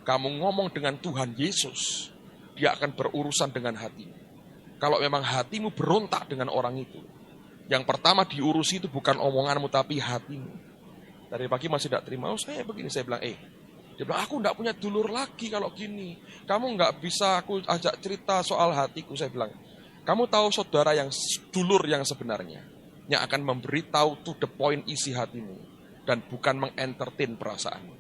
kamu ngomong dengan Tuhan Yesus, dia akan berurusan dengan hatimu. Kalau memang hatimu berontak dengan orang itu, yang pertama diurusi itu bukan omonganmu tapi hatimu. Dari pagi masih tidak terima, saya begini, saya bilang, dia bilang, aku enggak punya dulur lagi kalau gini. Kamu enggak bisa aku ajak cerita soal hatiku. Saya bilang, kamu tahu saudara yang dulur yang sebenarnya, yang akan memberitahu to the point isi hatimu, dan bukan mengentertain perasaanmu.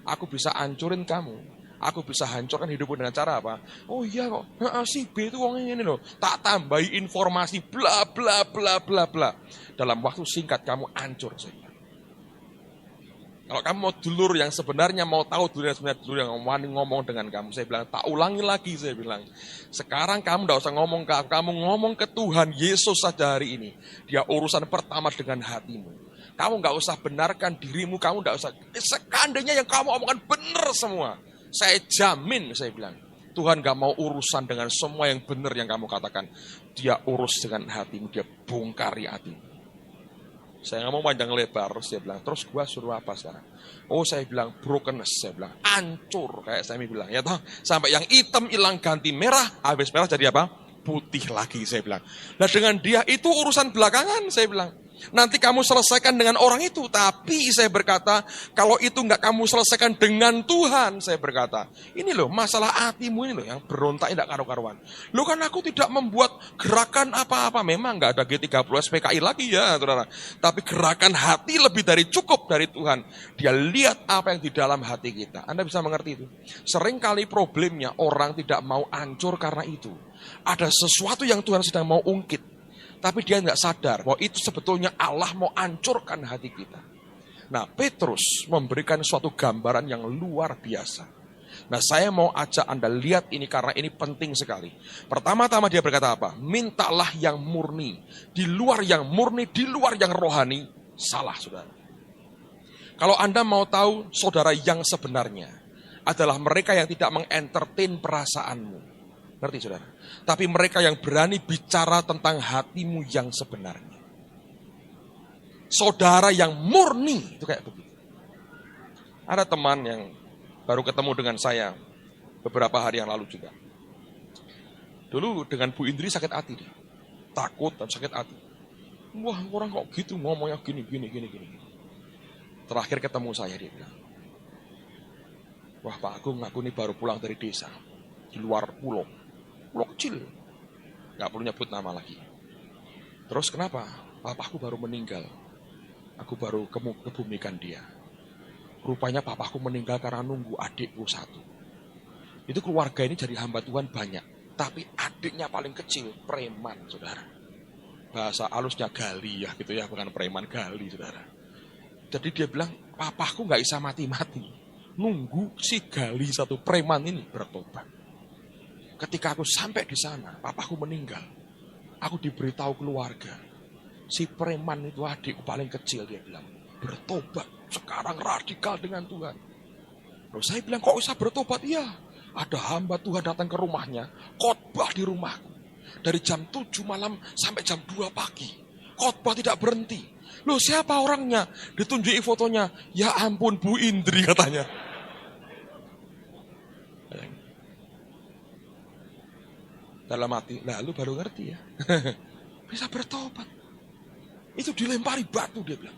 Aku bisa hancurin kamu. Aku bisa hancurkan hidupmu dengan cara apa? Oh iya kok, si B itu orangnya ini loh. Tak tambahi informasi, bla bla bla bla bla. Dalam waktu singkat kamu hancur, saya bilang. Kalau kamu mau dulur yang sebenarnya, mau tahu dulur yang sebenarnya, dulur yang wani ngomong dengan kamu, saya bilang, tak ulangi lagi, saya bilang. Sekarang kamu tidak usah ngomong ke aku, kamu ngomong ke Tuhan Yesus saja hari ini. Dia urusan pertama dengan hatimu. Kamu nggak usah benarkan dirimu, kamu nggak usah. Seandainya yang kamu omongkan benar semua, saya jamin, saya bilang. Tuhan nggak mau urusan dengan semua yang benar yang kamu katakan. Dia urus dengan hatimu, dia bongkari hatimu. Saya nggak mau panjang lebar, terus dia bilang, terus gua suruh apa sekarang? Oh saya bilang brokenness, saya bilang hancur, kayak saya bilang, ya toh, sampai yang hitam hilang ganti merah, habis merah jadi apa? Putih lagi, saya bilang. Nah dengan dia itu urusan belakangan, saya bilang. Nanti kamu selesaikan dengan orang itu. Tapi saya berkata, kalau itu enggak kamu selesaikan dengan Tuhan, saya berkata, ini loh masalah hatimu ini loh yang berontak tidak karu-karuan. Loh kan aku tidak membuat gerakan apa-apa. Memang enggak ada G30 SPKI lagi ya, saudara. Tapi gerakan hati lebih dari cukup dari Tuhan. Dia lihat apa yang di dalam hati kita. Anda bisa mengerti itu. Seringkali problemnya orang tidak mau hancur karena itu. Ada sesuatu yang Tuhan sedang mau ungkit. Tapi dia nggak sadar bahwa itu sebetulnya Allah mau hancurkan hati kita. Nah, Petrus memberikan suatu gambaran yang luar biasa. Nah, saya mau ajak Anda lihat ini karena ini penting sekali. Pertama-tama dia berkata apa? Mintalah yang murni. Di luar yang murni, di luar yang rohani, salah saudara. Kalau Anda mau tahu saudara yang sebenarnya adalah mereka yang tidak mengentertain perasaanmu. Ngerti saudara? Tapi mereka yang berani bicara tentang hatimu yang sebenarnya. Saudara yang murni, itu kayak begitu. Ada teman yang baru ketemu dengan saya beberapa hari yang lalu juga. Dulu dengan Bu Indri sakit hati dia. Takut dan sakit hati. Wah, orang kok gitu ngomongnya gini. Terakhir ketemu saya dia bilang, wah Pak Agung, aku ini baru pulang dari desa. Di luar pulau kecil, gak perlu nyebut nama lagi. Terus kenapa? Papaku baru meninggal. Aku baru kebumikan dia. Rupanya papaku meninggal karena nunggu adikku satu. Itu keluarga ini jadi hamba Tuhan banyak. Tapi adiknya paling kecil, preman saudara. Bahasa halusnya gali ya gitu ya, bukan preman, gali saudara. Jadi dia bilang, papaku gak bisa mati-mati. Nunggu si gali satu preman ini bertobat. Ketika aku sampai di sana, papaku meninggal. Aku diberitahu keluarga. Si preman itu adikku paling kecil, dia bilang. Bertobat, sekarang radikal dengan Tuhan. Lalu saya bilang, kok bisa bertobat? Iya, ada hamba Tuhan datang ke rumahnya, khotbah di rumahku. Dari jam 7 malam sampai jam 2 pagi. Khotbah tidak berhenti. Loh siapa orangnya? Ditunjuki fotonya. Ya ampun Bu Indri katanya. Dalam hati, lalu baru ngerti ya. Bisa bertobat. Itu dilempari batu dia bilang.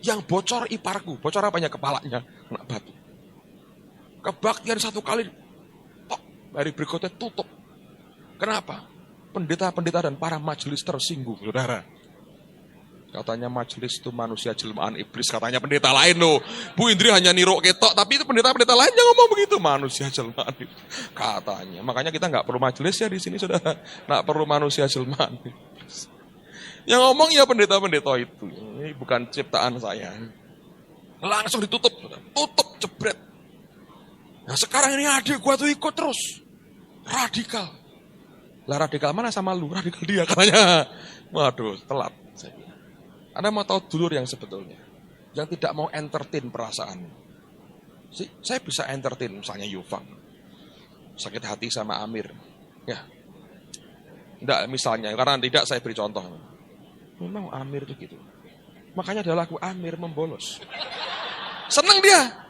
Yang bocor iparku. Bocor apanya? Kepalanya. Kena batu. Kebaktian satu kali. Tok. Hari berikutnya tutup. Kenapa? Pendeta-pendeta dan para majelis tersinggung, saudara. Katanya majelis itu manusia jelmaan iblis. Katanya pendeta lain loh. Bu Indri hanya nirok ketok. Tapi itu pendeta-pendeta lain yang ngomong begitu. Manusia jelmaan iblis. Katanya. Makanya kita nggak perlu majelis ya di sini saudara. Nggak perlu manusia jelmaan iblis. Yang ngomong ya pendeta-pendeta itu. Ini bukan ciptaan saya. Langsung ditutup. Saudara. Tutup jebret. Nah sekarang ini adik gua tuh ikut terus. Radikal. Lah radikal mana sama lu? Radikal dia katanya. Waduh telat. Anda mau tahu dulur yang sebetulnya, yang tidak mau entertain perasaan. Saya bisa entertain misalnya Yufang, sakit hati sama Amir, ya. Enggak misalnya, karena tidak saya beri contoh. Memang Amir itu gitu. Makanya ada lagu Amir membolos. Senang dia.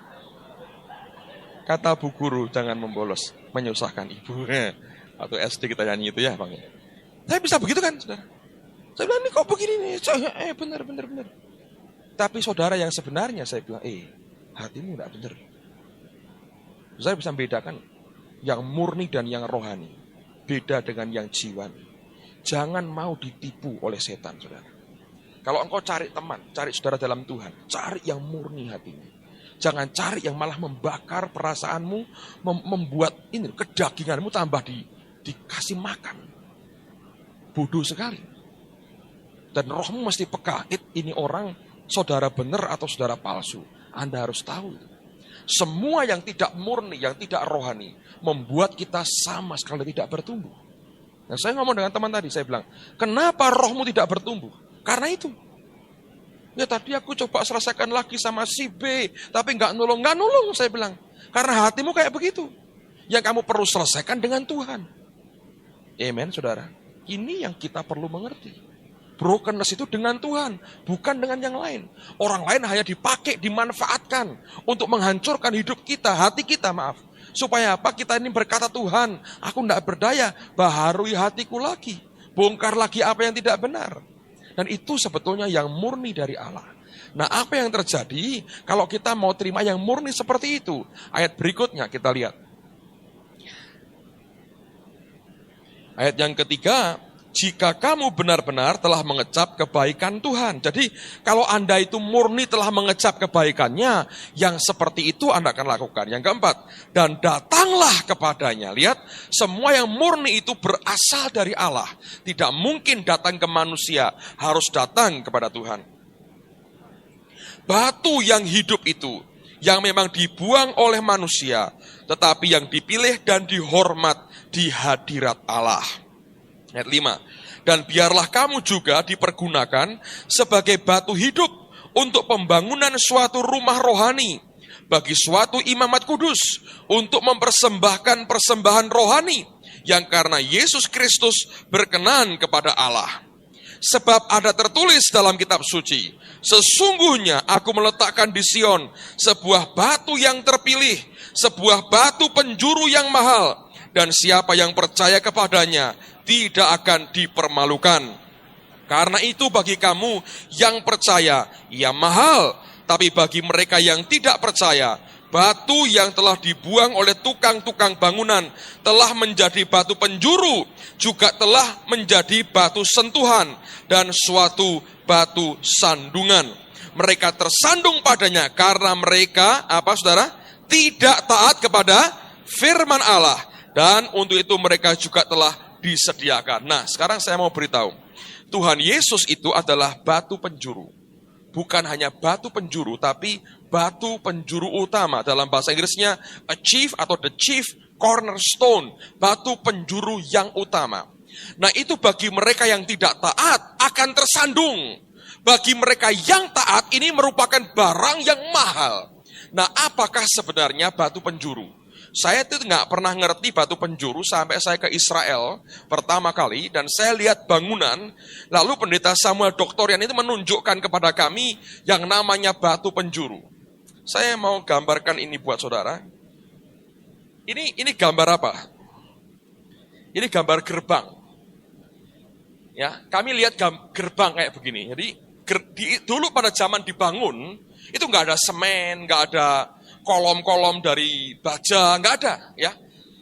Kata bu guru jangan membolos, menyusahkan ibu. Atau SD kita nyanyi itu ya Bang. Saya bisa begitu kan saudara? Saya bilang, ini kok begini nih? Benar. Tapi saudara yang sebenarnya, saya bilang, hatimu enggak benar. Saya bisa membedakan yang murni dan yang rohani. Beda dengan yang jiwani. Jangan mau ditipu oleh setan, saudara. Kalau engkau cari teman, cari saudara dalam Tuhan, cari yang murni hatinya. Jangan cari yang malah membakar perasaanmu, membuat ini kedaginganmu tambah dikasih makan. Bodoh sekali. Dan rohmu mesti peka, ini orang saudara benar atau saudara palsu. Anda harus tahu. Semua yang tidak murni, yang tidak rohani, membuat kita sama sekali tidak bertumbuh. Nah, saya ngomong dengan teman tadi, saya bilang, kenapa rohmu tidak bertumbuh? Karena itu. Ya tadi aku coba selesaikan lagi sama si B, tapi nggak nolong, saya bilang. Karena hatimu kayak begitu. Yang kamu perlu selesaikan dengan Tuhan. Amen, saudara. Ini yang kita perlu mengerti. Brokenness itu dengan Tuhan, bukan dengan yang lain. Orang lain hanya dipakai, dimanfaatkan untuk menghancurkan hidup kita, hati kita, maaf. Supaya apa? Kita ini berkata Tuhan, aku tidak berdaya, baharui hatiku lagi. Bongkar lagi apa yang tidak benar. Dan itu sebetulnya yang murni dari Allah. Nah, apa yang terjadi kalau kita mau terima yang murni seperti itu? Ayat berikutnya kita lihat. Ayat yang ketiga, jika kamu benar-benar telah mengecap kebaikan Tuhan. Jadi kalau Anda itu murni telah mengecap kebaikannya, yang seperti itu Anda akan lakukan. Yang keempat, dan datanglah kepadanya. Lihat, semua yang murni itu berasal dari Allah. Tidak mungkin datang ke manusia, harus datang kepada Tuhan. Batu yang hidup itu, yang memang dibuang oleh manusia, tetapi yang dipilih dan dihormat di hadirat Allah. Ayat 5. Dan biarlah kamu juga dipergunakan sebagai batu hidup untuk pembangunan suatu rumah rohani, bagi suatu imamat kudus, untuk mempersembahkan persembahan rohani, yang karena Yesus Kristus berkenan kepada Allah. Sebab ada tertulis dalam kitab suci, sesungguhnya aku meletakkan di Sion sebuah batu yang terpilih, sebuah batu penjuru yang mahal, dan siapa yang percaya kepadanya tidak akan dipermalukan. Karena itu bagi kamu yang percaya, ia mahal, tapi bagi mereka yang tidak percaya, batu yang telah dibuang oleh tukang-tukang bangunan telah menjadi batu penjuru, juga telah menjadi batu sentuhan dan suatu batu sandungan. Mereka tersandung padanya karena mereka, apa saudara? Tidak taat kepada firman Allah. Dan untuk itu mereka juga telah disediakan. Nah, sekarang saya mau beritahu. Tuhan Yesus itu adalah batu penjuru. Bukan hanya batu penjuru, tapi batu penjuru utama. Dalam bahasa Inggrisnya, a chief atau the chief cornerstone. Batu penjuru yang utama. Nah, itu bagi mereka yang tidak taat akan tersandung. Bagi mereka yang taat ini merupakan barang yang mahal. Nah, apakah sebenarnya batu penjuru? Saya itu nggak pernah ngerti batu penjuru sampai saya ke Israel pertama kali dan saya lihat bangunan. Lalu pendeta Samuel Doktorian itu menunjukkan kepada kami yang namanya batu penjuru. Saya mau gambarkan ini buat saudara. Ini gambar apa? Ini gambar gerbang. Ya, kami lihat gerbang kayak begini. Jadi dulu pada zaman dibangun itu nggak ada semen, nggak ada kolom-kolom dari baja, nggak ada, ya.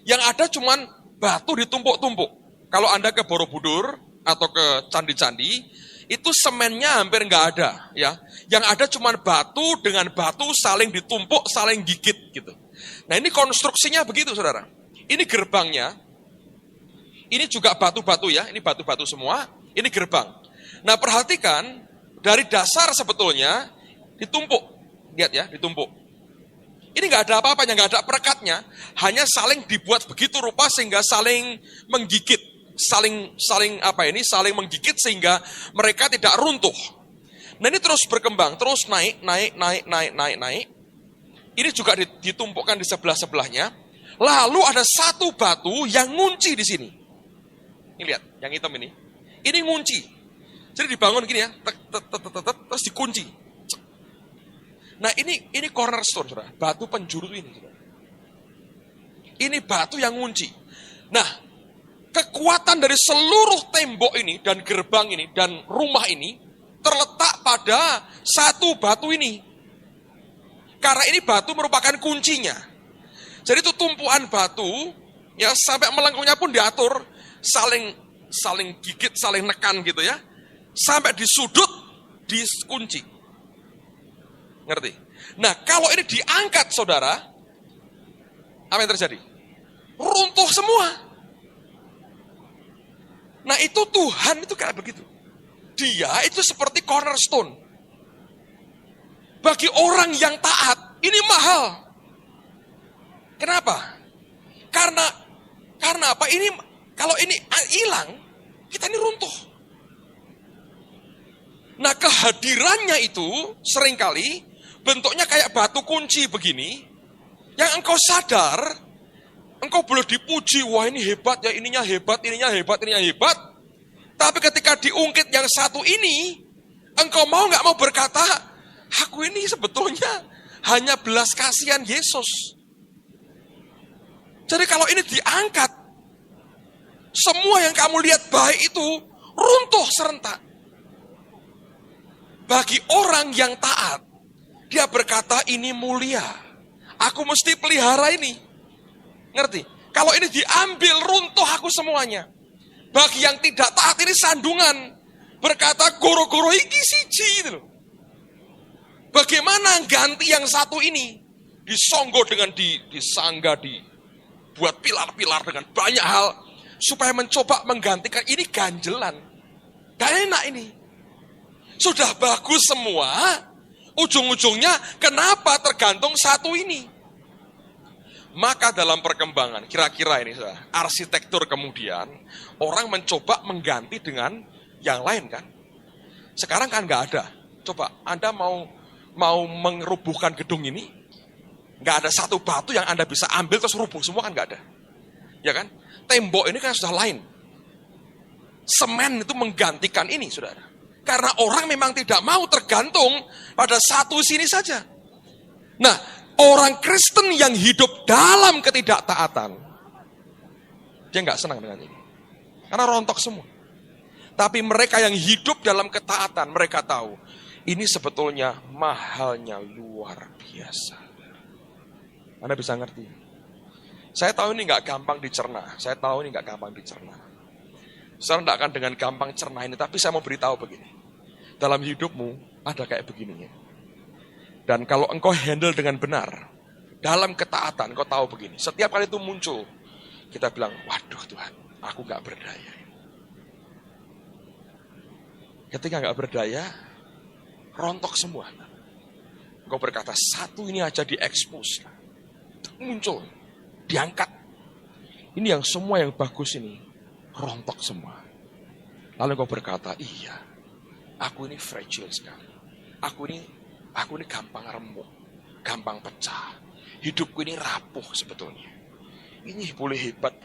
Yang ada cuman batu ditumpuk-tumpuk. Kalau Anda ke Borobudur atau ke candi-candi, itu semennya hampir nggak ada, ya. Yang ada cuman batu dengan batu saling ditumpuk, saling gigit, gitu. Nah, ini konstruksinya begitu, saudara. Ini gerbangnya, ini juga batu-batu ya, ini batu-batu semua, ini gerbang. Nah, perhatikan, dari dasar sebetulnya ditumpuk, lihat ya, ditumpuk. Ini nggak ada apa-apanya, nggak ada perekatnya, hanya saling dibuat begitu rupa sehingga saling menggigit, saling menggigit sehingga mereka tidak runtuh. Nah, ini terus berkembang, terus naik. Ini juga ditumpukkan di sebelah-sebelahnya. Lalu ada satu batu yang ngunci di sini. Ini lihat, yang hitam ini. Ini ngunci. Jadi dibangun gini ya, terus dikunci. Nah, ini cornerstone, saudara. Batu penjuru ini, saudara. Ini batu yang ngunci. Nah, kekuatan dari seluruh tembok ini, dan gerbang ini, dan rumah ini, terletak pada satu batu ini. Karena ini batu merupakan kuncinya. Jadi itu tumpuan batu, ya sampai melengkungnya pun diatur, saling gigit, saling nekan gitu ya. Sampai di sudut, dikunci. Ngerti? Nah, kalau ini diangkat, saudara, apa yang terjadi? Runtuh semua. Nah, itu Tuhan itu kayak begitu. Dia itu seperti cornerstone. Bagi orang yang taat, ini mahal. Kenapa? Karena apa? Ini kalau ini hilang, kita ini runtuh. Nah, kehadirannya itu seringkali bentuknya kayak batu kunci begini, yang engkau sadar, engkau boleh dipuji, wah ini hebat ya, ininya hebat. Tapi ketika diungkit yang satu ini, engkau mau nggak mau berkata, aku ini sebetulnya hanya belas kasihan Yesus. Jadi kalau ini diangkat, semua yang kamu lihat baik itu runtuh serentak. Bagi orang yang taat, dia berkata ini mulia. Aku mesti pelihara ini. Ngerti? Kalau ini diambil, runtuh aku semuanya. Bagi yang tidak taat ini sandungan. Berkata goro-goro iki siji gitu loh. Bagaimana ganti yang satu ini? Disonggo dengan disangga, dibuat pilar-pilar dengan banyak hal. Supaya mencoba menggantikan, ini ganjelan. Gak enak ini. Sudah bagus semua, ujung-ujungnya kenapa tergantung satu ini? Maka dalam perkembangan, kira-kira ini arsitektur kemudian, orang mencoba mengganti dengan yang lain kan. Sekarang kan gak ada. Coba, Anda mau merubuhkan gedung ini, gak ada satu batu yang Anda bisa ambil terus rubuh semua kan gak ada. Ya kan? Tembok ini kan sudah lain. Semen itu menggantikan ini, saudara. Karena orang memang tidak mau tergantung pada satu sini saja. Nah, orang Kristen yang hidup dalam ketidaktaatan, dia nggak senang dengan ini. Karena rontok semua. Tapi mereka yang hidup dalam ketaatan, mereka tahu, ini sebetulnya mahalnya luar biasa. Anda bisa ngerti? Saya tahu ini nggak gampang dicerna. Saya tidak akan dengan gampang cerna ini, tapi saya mau beritahu begini. Dalam hidupmu ada kayak begininya. Dan kalau engkau handle dengan benar, dalam ketaatan, engkau tahu begini. Setiap kali itu muncul, kita bilang, waduh Tuhan, aku nggak berdaya. Ketika nggak berdaya, rontok semua. Engkau berkata, satu ini aja diekspos. Muncul, diangkat. Ini yang semua yang bagus ini, rontok semua. Lalu engkau berkata, iya, aku ini fragile sekali. Aku ini gampang remuk, gampang pecah. Hidupku ini rapuh sebetulnya. Ini boleh hebat.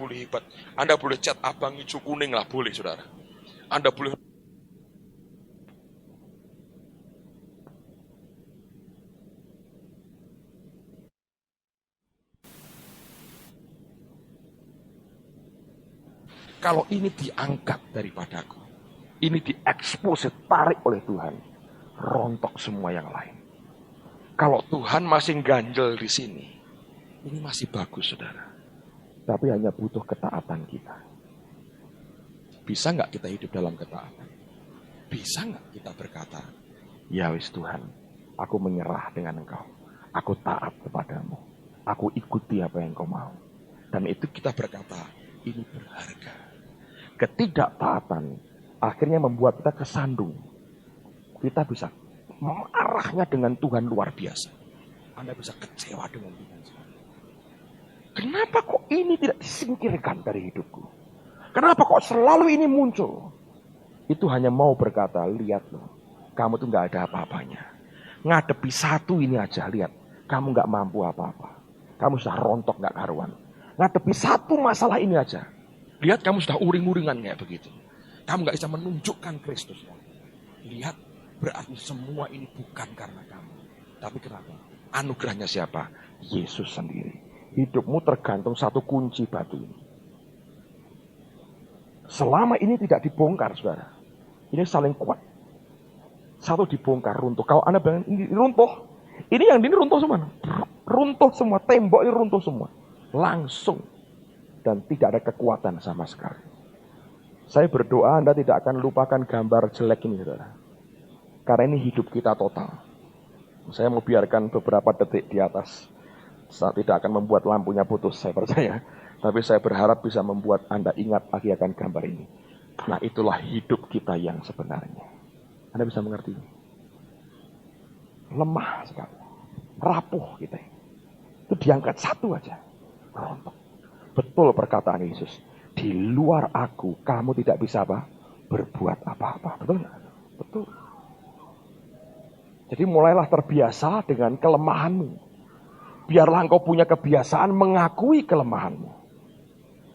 Anda boleh cat abang, hijau, kuning lah, boleh saudara. Anda boleh. Kalau ini diangkat daripadaku, ini diekspos, tarik oleh Tuhan, rontok semua yang lain. Kalau Tuhan masih ganjel di sini, ini masih bagus saudara. Tapi hanya butuh ketaatan kita. Bisa nggak kita hidup dalam ketaatan? Bisa nggak kita berkata, ya wis Tuhan, aku menyerah dengan Engkau. Aku taat kepadamu. Aku ikuti apa yang Engkau mau. Dan itu kita berkata, ini berharga. Ketidaktaatan akhirnya membuat kita kesandung. Kita bisa marahnya dengan Tuhan luar biasa. Anda bisa kecewa dengan Tuhan. Kenapa kok ini tidak disingkirkan dari hidupku? Kenapa kok selalu ini muncul? Itu hanya mau berkata, lihat loh, kamu tuh gak ada apa-apanya. Ngadepi satu ini aja, lihat, kamu gak mampu apa-apa. Kamu sudah rontok gak karuan. Ngadepi satu masalah ini aja, lihat kamu sudah uring-uringan kayak begitu. Kamu gak bisa menunjukkan Kristus. Lihat, berarti semua ini bukan karena kamu. Tapi kenapa? Anugerahnya siapa? Yesus sendiri. Hidupmu tergantung satu kunci batu ini. Selama ini tidak dibongkar, saudara. Ini saling kuat. Satu dibongkar, runtuh. Kalau Anda bilang ini runtuh, ini yang ini runtuh semua. Runtuh semua, tembok ini runtuh semua. Langsung. Dan tidak ada kekuatan sama sekali. Saya berdoa Anda tidak akan lupakan gambar jelek ini, saudara. Karena ini hidup kita total. Saya mau biarkan beberapa detik di atas. Saya tidak akan membuat lampunya putus, saya percaya. Tapi saya berharap bisa membuat Anda ingat lagi akan gambar ini. Nah, itulah hidup kita yang sebenarnya. Anda bisa mengerti? Lemah sekali. Rapuh kita. Itu diangkat satu aja. Rontok. Betul perkataan Yesus. Di luar aku, kamu tidak bisa apa? Berbuat apa-apa. Betul nggak? Betul. Jadi mulailah terbiasa dengan kelemahanmu. Biarlah engkau punya kebiasaan mengakui kelemahanmu.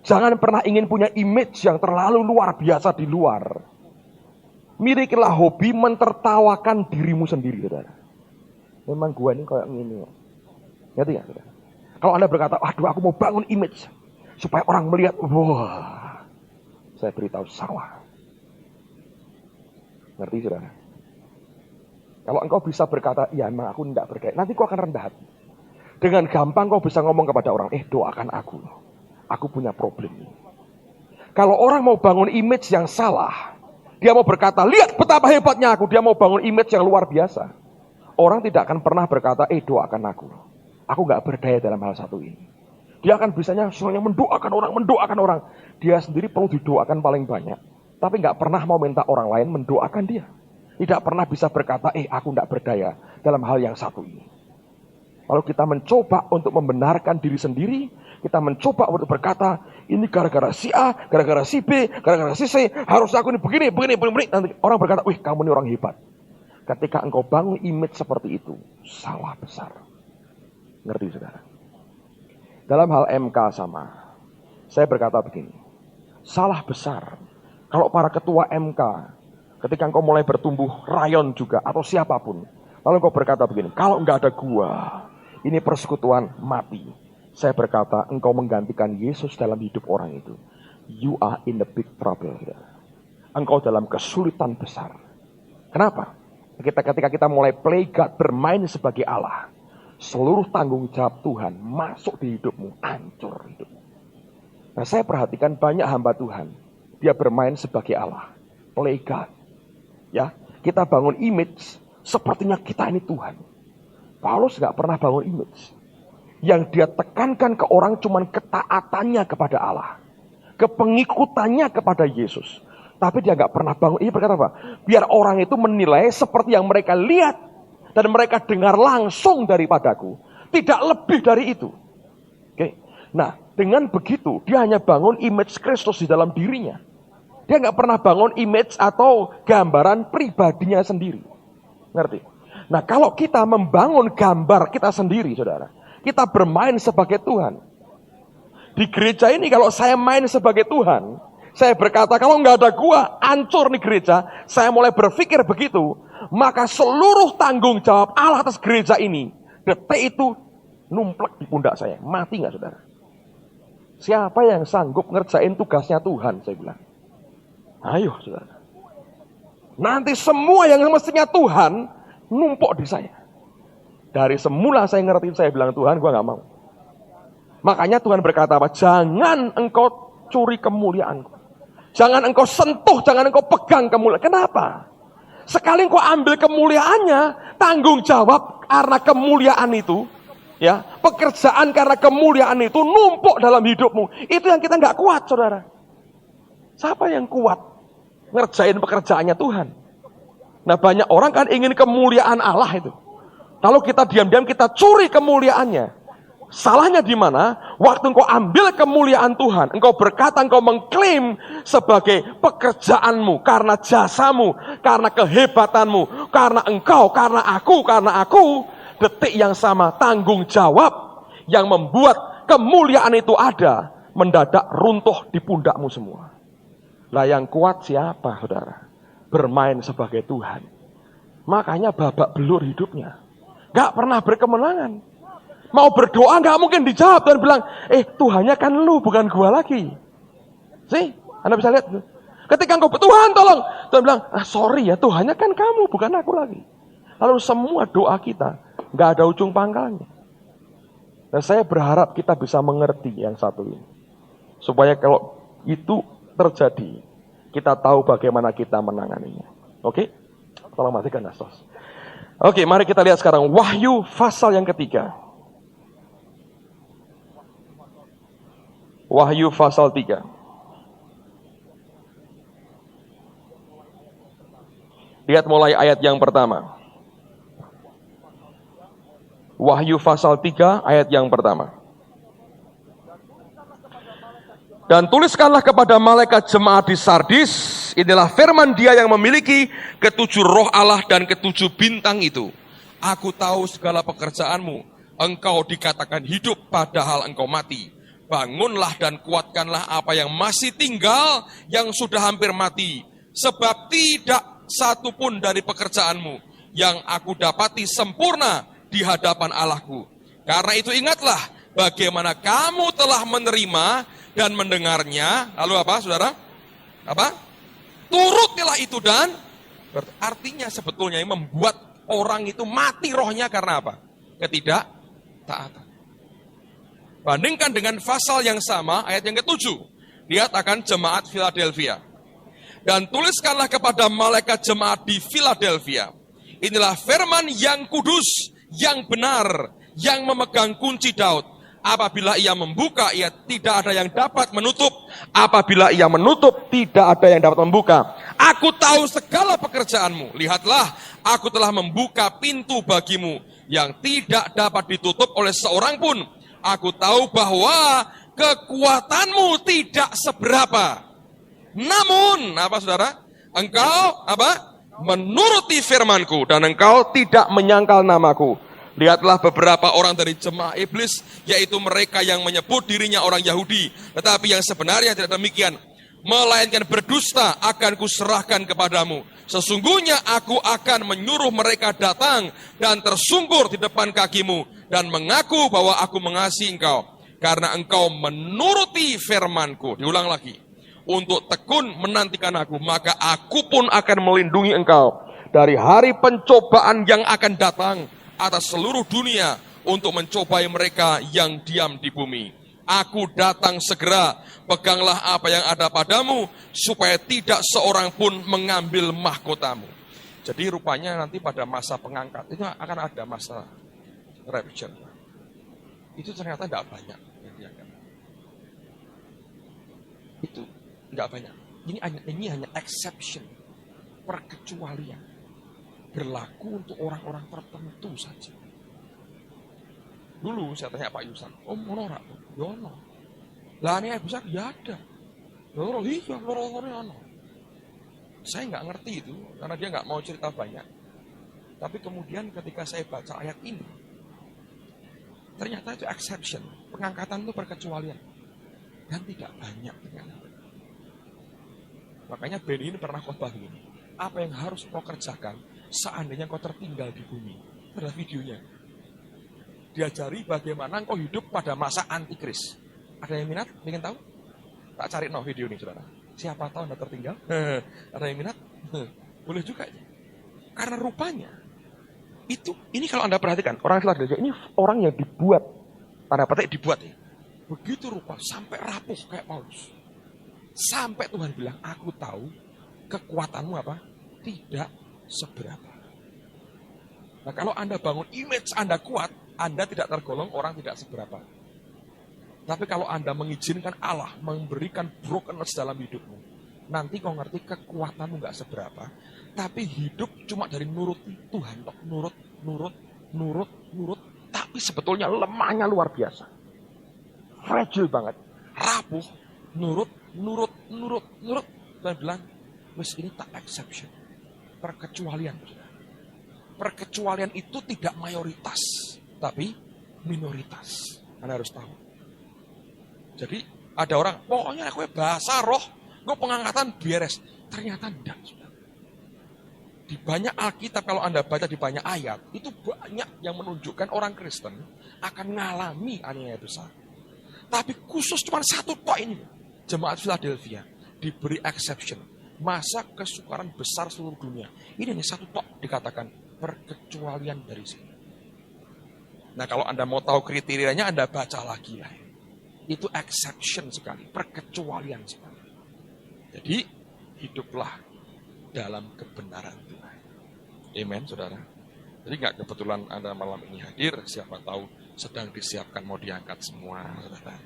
Jangan pernah ingin punya image yang terlalu luar biasa di luar. Milikilah hobi mentertawakan dirimu sendiri, saudara. Memang gua ini kayak gini. Ngerti ya, saudara? Kalau Anda berkata, aduh aku mau bangun image. Supaya orang melihat, wah. Saya beritahu salah. Ngerti, saudara? Kalau engkau bisa berkata, ya emang aku tidak berdaya, nanti kau akan rendah hati. Dengan gampang kau bisa ngomong kepada orang, doakan aku punya problem ini. Kalau orang mau bangun image yang salah, dia mau berkata, lihat betapa hebatnya aku, dia mau bangun image yang luar biasa. Orang tidak akan pernah berkata, doakan aku gak berdaya dalam hal satu ini. Dia akan bisanya semuanya mendoakan orang. Dia sendiri perlu didoakan paling banyak. Tapi gak pernah mau minta orang lain mendoakan dia. Tidak pernah bisa berkata, aku gak berdaya dalam hal yang satu ini. Lalu kita mencoba untuk membenarkan diri sendiri. Kita mencoba untuk berkata, ini gara-gara si A, gara-gara si B, gara-gara si C. Harusnya aku ini begini. Nanti orang berkata, kamu ini orang hebat. Ketika engkau bangun image seperti itu, salah besar. Ngerti saudara? Dalam hal MK sama. Saya berkata begini, salah besar. Kalau para ketua MK, ketika engkau mulai bertumbuh, rayon juga, atau siapapun. Lalu engkau berkata begini, kalau enggak ada gua, ini persekutuan mati. Saya berkata, engkau menggantikan Yesus dalam hidup orang itu. You are in the big trouble. Engkau dalam kesulitan besar. Kenapa? Ketika kita mulai play God, bermain sebagai Allah, seluruh tanggung jawab Tuhan masuk di hidupmu, hancur hidupmu. Nah, saya perhatikan banyak hamba Tuhan, dia bermain sebagai Allah, play God. Ya, kita bangun image, sepertinya kita ini Tuhan. Paulus gak pernah bangun image. Yang dia tekankan ke orang cuman ketaatannya kepada Allah, kepengikutannya kepada Yesus. Tapi dia gak pernah bangun, ini berkata apa? Biar orang itu menilai seperti yang mereka lihat dan mereka dengar langsung daripadaku. Tidak lebih dari itu. Oke. Nah, dengan begitu dia hanya bangun image Kristus di dalam dirinya. Dia gak pernah bangun image atau gambaran pribadinya sendiri. Ngerti? Nah, kalau kita membangun gambar kita sendiri, saudara, kita bermain sebagai Tuhan. Di gereja ini kalau saya main sebagai Tuhan, saya berkata kalau nggak ada gua, hancur nih gereja. Saya mulai berpikir begitu, maka seluruh tanggung jawab Allah atas gereja ini, detik itu numplek di pundak saya. Mati nggak saudara? Siapa yang sanggup ngerjain tugasnya Tuhan? Saya bilang, ayo saudara. Nanti semua yang mestinya Tuhan numpuk di saya. Dari semula saya ngerti, saya bilang Tuhan, gua nggak mau. Makanya Tuhan berkata apa? Jangan engkau curi kemuliaanku. Jangan engkau sentuh, jangan engkau pegang kemuliaan. Kenapa? Sekali engkau ambil kemuliaannya, tanggung jawab karena kemuliaan itu, ya, pekerjaan karena kemuliaan itu numpuk dalam hidupmu. Itu yang kita nggak kuat, saudara. Siapa yang kuat ngerjain pekerjaannya Tuhan? Nah, banyak orang kan ingin kemuliaan Allah itu. Kalau kita diam-diam kita curi kemuliaannya. Salahnya di mana? Waktu engkau ambil kemuliaan Tuhan, engkau berkata, engkau mengklaim sebagai pekerjaanmu, karena jasamu, karena kehebatanmu, karena engkau, karena aku, detik yang sama tanggung jawab yang membuat kemuliaan itu ada, mendadak runtuh di pundakmu semua. Lah yang kuat siapa, saudara? Bermain sebagai Tuhan. Makanya babak belur hidupnya. Gak pernah berkemenangan. Mau berdoa gak mungkin dijawab. Dan bilang, Tuhannya kan lu, bukan gua lagi. Sih, Anda bisa lihat. Ketika engkau, Tuhan tolong. Tuhan bilang, sorry ya, Tuhannya kan kamu, bukan aku lagi. Lalu semua doa kita gak ada ujung pangkalnya. Dan saya berharap kita bisa mengerti yang satu ini. Supaya kalau itu terjadi, kita tahu bagaimana kita menanganinya. Oke? Tolong matikan Nastos. Oke, mari kita lihat sekarang Wahyu pasal yang ketiga. Wahyu pasal 3. Lihat mulai ayat yang pertama. Wahyu pasal 3 ayat yang pertama. Dan tuliskanlah kepada malaikat jemaat di Sardis, inilah firman Dia yang memiliki ketujuh roh Allah dan ketujuh bintang itu. Aku tahu segala pekerjaanmu, engkau dikatakan hidup padahal engkau mati. Bangunlah dan kuatkanlah apa yang masih tinggal, yang sudah hampir mati. Sebab tidak satu pun dari pekerjaanmu yang aku dapati sempurna di hadapan Allahku. Karena itu ingatlah bagaimana kamu telah menerima dan mendengarnya. Lalu apa, saudara? Apa? Turutilah itu dan artinya sebetulnya membuat Orang itu mati rohnya karena apa? Ketidaktaatan. Bandingkan dengan pasal yang sama, ayat yang ke-7. Lihat akan jemaat Philadelphia. Dan tuliskanlah kepada malaikat jemaat di Philadelphia. Inilah firman yang kudus, yang benar, yang memegang kunci Daud. Apabila ia membuka, ia tidak ada yang dapat menutup. Apabila ia menutup, tidak ada yang dapat membuka. Aku tahu segala pekerjaanmu. Lihatlah, aku telah membuka pintu bagimu yang tidak dapat ditutup oleh seorang pun. Aku tahu bahwa kekuatanmu tidak seberapa. Namun, apa saudara? Engkau apa? Menuruti firmanku dan engkau tidak menyangkal namaku. Lihatlah beberapa orang dari jemaah iblis, yaitu mereka yang menyebut dirinya orang Yahudi, tetapi yang sebenarnya tidak demikian. Melainkan berdusta akan kuserahkan kepadamu. Sesungguhnya aku akan menyuruh mereka datang dan tersungkur di depan kakimu dan mengaku bahwa aku mengasihi engkau karena engkau menuruti firmanku. Diulang lagi. Untuk tekun menantikan aku, maka aku pun akan melindungi engkau dari hari pencobaan yang akan datang atas seluruh dunia untuk mencobai mereka yang diam di bumi. Aku datang segera, peganglah apa yang ada padamu, supaya tidak seorang pun mengambil mahkotamu. Jadi rupanya nanti pada masa pengangkat, itu akan ada masa rapture. Itu ternyata tidak banyak. Itu tidak banyak. Ini hanya exception, perkecualian. Berlaku untuk orang-orang tertentu saja. Dulu saya tanya Pak Yusan, monorak? Ya ono. Lah ini besar ya ada. Loro iya, loro ono. Saya nggak ngerti itu, karena dia nggak mau cerita banyak. Tapi kemudian ketika saya baca ayat ini, ternyata itu exception. Pengangkatan itu perkecualian. Dan tidak banyak ternyata. Makanya Ben ini pernah khotbah begini. Apa yang harus kau kerjakan seandainya kau tertinggal di bumi? Ada videonya. Diajari bagaimana kau hidup pada masa antikris. Ada yang minat? Ingin tahu? Tak cari video ini, saudara. Siapa tahu Anda tertinggal? Ada yang minat? Boleh juga. Karena rupanya ini kalau Anda perhatikan, orang Philadelphia ini orang yang dibuat, tanda petik dibuat ya. Begitu rupa sampai rapuh kayak Paulus. Sampai Tuhan bilang, aku tahu kekuatanmu apa? Tidak seberapa. Nah kalau Anda bangun image Anda kuat, Anda tidak tergolong orang tidak seberapa. Tapi kalau Anda mengizinkan Allah memberikan brokenness dalam hidupmu, nanti kau ngerti kekuatanmu gak seberapa, tapi hidup cuma dari nuruti Tuhan, nurut, tapi sebetulnya lemahnya luar biasa. Fragile banget, rapuh, nurut. Dan bilang, wes ini tak exception, perkecualian. Perkecualian itu tidak mayoritas, tapi minoritas. Anda harus tahu. Jadi ada orang, pokoknya aku bahasa roh, gue pengangkatan beres. Ternyata tidak. Di banyak Alkitab kalau Anda baca di banyak ayat, itu banyak yang menunjukkan orang Kristen akan mengalami aniaya besar. Tapi khusus cuma satu tok ini, jemaat Philadelphia diberi exception. Masa kesukaran besar seluruh dunia. Ini hanya satu tok dikatakan perkecualian dari sini. Nah kalau Anda mau tahu kriterianya, Anda baca lagi lah. Itu exception sekali, perkecualian sekali. Jadi hiduplah dalam kebenaran Tuhan. Amen, saudara. Jadi nggak kebetulan Anda malam ini hadir, siapa tahu sedang disiapkan mau diangkat semua, saudara.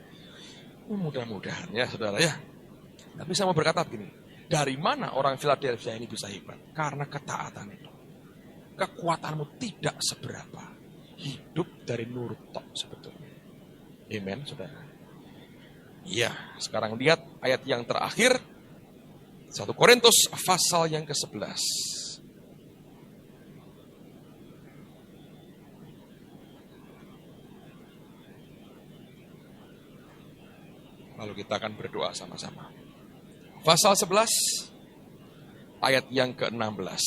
Mudah-mudahan ya, saudara ya. Tapi saya mau berkata begini, dari mana orang Philadelphia ini bisa hebat? Karena ketaatan itu. Kekuatanmu tidak seberapa. Hidup dari nurut tok sebetulnya. Amen, saudara. Ya, sekarang lihat ayat yang terakhir. 1 Korintus pasal yang ke-11. Lalu kita akan berdoa sama-sama. Pasal 11, ayat yang ke-16.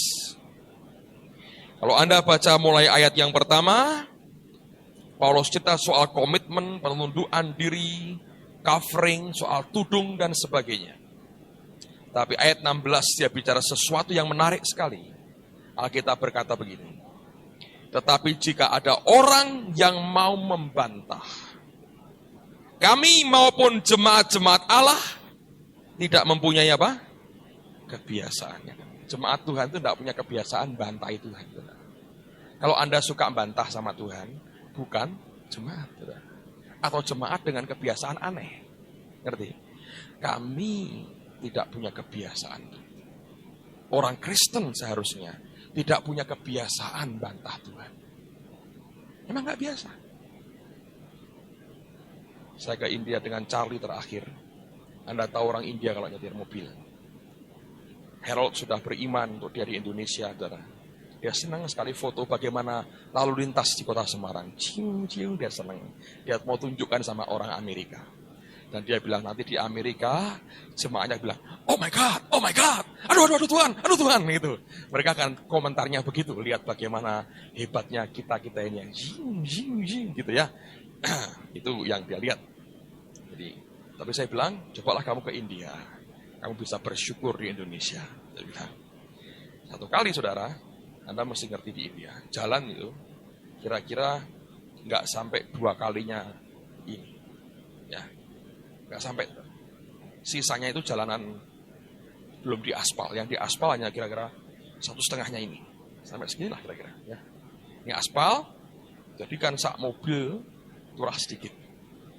Kalau Anda baca mulai ayat yang pertama, Paulus cerita soal komitmen, penundukan diri, covering, soal tudung, dan sebagainya. Tapi ayat 16 dia bicara sesuatu yang menarik sekali. Alkitab berkata begini, Tetapi jika ada orang yang mau membantah, kami maupun jemaat-jemaat Allah tidak mempunyai apa? Kebiasaannya. Jemaat Tuhan itu tidak punya kebiasaan bantai Tuhan. Kalau Anda suka bantah sama Tuhan, bukan jemaat. Atau jemaat dengan kebiasaan aneh. Ngerti? Kami tidak punya kebiasaan. Orang Kristen seharusnya tidak punya kebiasaan bantah Tuhan. Emang nggak biasa. Saya ke India dengan Charlie terakhir. Anda tahu orang India kalau nyetir mobil. Harold sudah beriman untuk dia di Indonesia, saudara. Dia senang sekali foto bagaimana lalu lintas di kota Semarang. Cium, dia senang. Dia mau tunjukkan sama orang Amerika. Dan dia bilang nanti di Amerika, jemaahnya bilang, oh my God, aduh Tuhan, gitu. Mereka akan komentarnya begitu, lihat bagaimana hebatnya kita ini yang zing, gitu ya. Itu yang dia lihat. Jadi, tapi saya bilang, cobalah kamu ke India, kamu bisa bersyukur di Indonesia. Saya bilang, satu kali saudara, Anda mesti ngerti di India, jalan itu kira-kira nggak sampai 2 kalinya ini, ya. Nggak sampai. Sisanya itu jalanan belum diaspal. Yang diaspal hanya kira-kira 1,5-nya ini. Sampai segini lah kira-kira. Ya. Ini aspal, jadi kan sak mobil turah sedikit.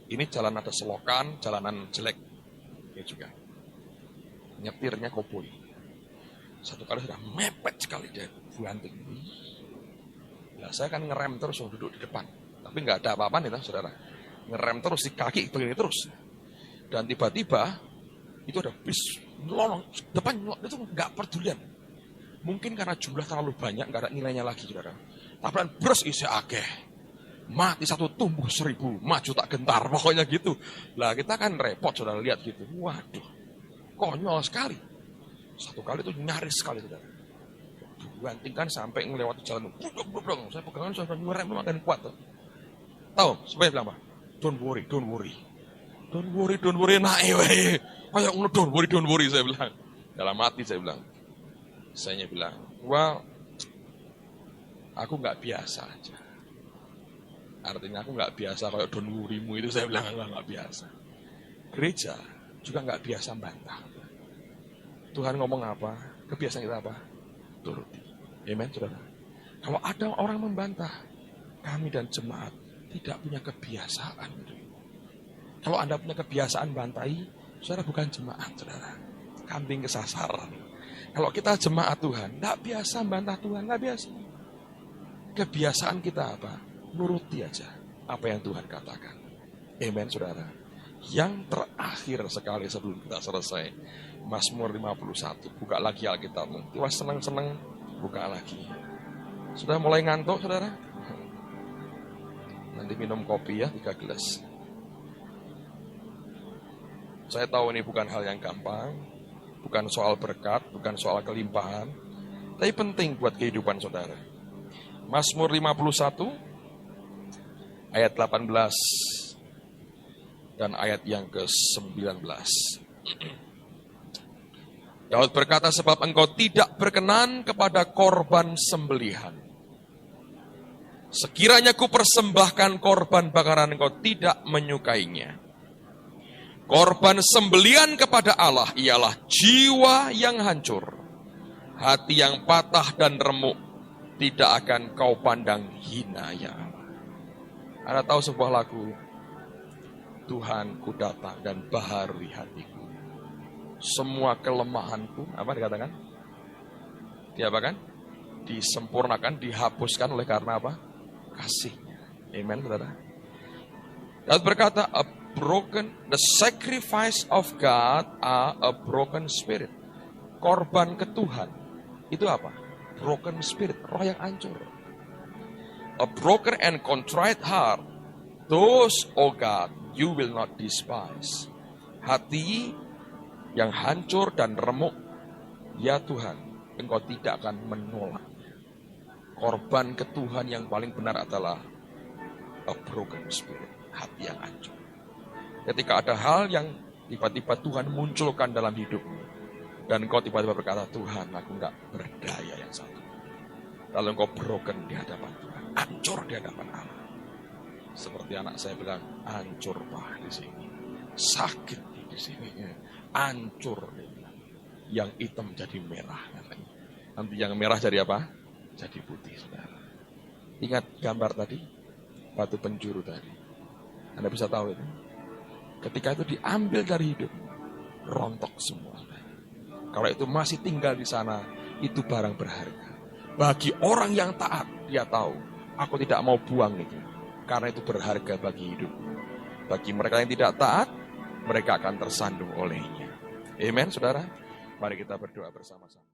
Ini jalan ada selokan, jalanan jelek. Ini juga. Nyetirnya koboi. Satu kali sudah mepet sekali dia buanting. Nah, saya kan ngerem terus duduk di depan. Tapi nggak ada apa-apa nih, saudara. Ngerem terus di kaki begini terus. Dan tiba-tiba itu ada bis nolong depan itu nggak pedulian. Mungkin karena jumlah terlalu banyak nggak ada nilainya lagi, saudara. Tabrakan bros isi akeh, mati 1 tumbuh 1000, maju tak gentar, pokoknya gitu. Lah kita kan repot, saudara lihat gitu. Waduh, konyol sekali. Satu kali itu nyaris sekali, saudara. Bantingkan sampai ngelewati jalan. Saya pegangan sampai ngerem makin kuat. Tahu? Supaya bilang apa? Don't worry. Don't worry, naik weh. Kayak don't worry, saya bilang. Dalam hati saya bilang. Saya bilang, well, aku nggak biasa aja. Artinya aku nggak biasa kayak don't worry-mu itu, saya bilang nggak biasa. Gereja juga nggak biasa bantah. Tuhan ngomong apa, kebiasaan kita apa? Turuti. Amen, saudara. Kalau ada orang membantah, kami dan jemaat tidak punya kebiasaan. Kalau Anda punya kebiasaan bantai, saudara bukan jemaat, saudara. Kambing kesasar. Kalau kita jemaat Tuhan, tidak biasa bantah Tuhan, tidak biasa. Kebiasaan kita apa? Nuruti aja apa yang Tuhan katakan. Amen, saudara. Yang terakhir sekali sebelum kita selesai, Mazmur 51. Buka lagi Alkitabmu. Tiba senang-senang, buka lagi. Sudah mulai ngantuk, saudara? Nanti minum kopi ya, 3 gelas. Saya tahu ini bukan hal yang gampang, bukan soal berkat, bukan soal kelimpahan, tapi penting buat kehidupan saudara. Mazmur 51, ayat 18, dan ayat yang ke-19. Daud berkata, sebab engkau tidak berkenan kepada korban sembelihan. Sekiranya ku persembahkan korban bakaran, engkau tidak menyukainya. Korban sembelian kepada Allah ialah jiwa yang hancur, hati yang patah dan remuk, tidak akan kau pandang hina ya Allah. Anda tahu sebuah lagu, Tuhan ku datang dan baharui hatiku. Semua kelemahanku, apa dikatakan? Diapakan? Disempurnakan, dihapuskan oleh karena apa? Kasihnya. Amen, saudara. Daud berkata, the sacrifice of God are a broken spirit. Korban ke Tuhan itu apa? Broken spirit, roh yang hancur. A broken and contrite heart, those, O God, you will not despise. Hati yang hancur dan remuk, ya Tuhan, engkau tidak akan menolak. Korban ke Tuhan yang paling benar adalah a broken spirit, hati yang hancur. Ketika ada hal yang tiba-tiba Tuhan munculkan dalam hidupmu, dan engkau tiba-tiba berkata, Tuhan, aku enggak berdaya yang satu. Lalu engkau broken di hadapan Tuhan. hancur di hadapan Allah. Seperti anak saya bilang, hancur Pak di sini, sakit di sini, hancur. Yang hitam jadi merah katanya. Nanti yang merah jadi apa? Jadi putih, saudara. Ingat gambar tadi, batu penjuru tadi. Anda bisa tahu itu. Ketika itu diambil dari hidup, rontok semua. Kalau itu masih tinggal di sana, itu barang berharga. Bagi orang yang taat, dia tahu, aku tidak mau buang itu. Karena itu berharga bagi hidup. Bagi mereka yang tidak taat, mereka akan tersandung olehnya. Amen, saudara. Mari kita berdoa bersama-sama.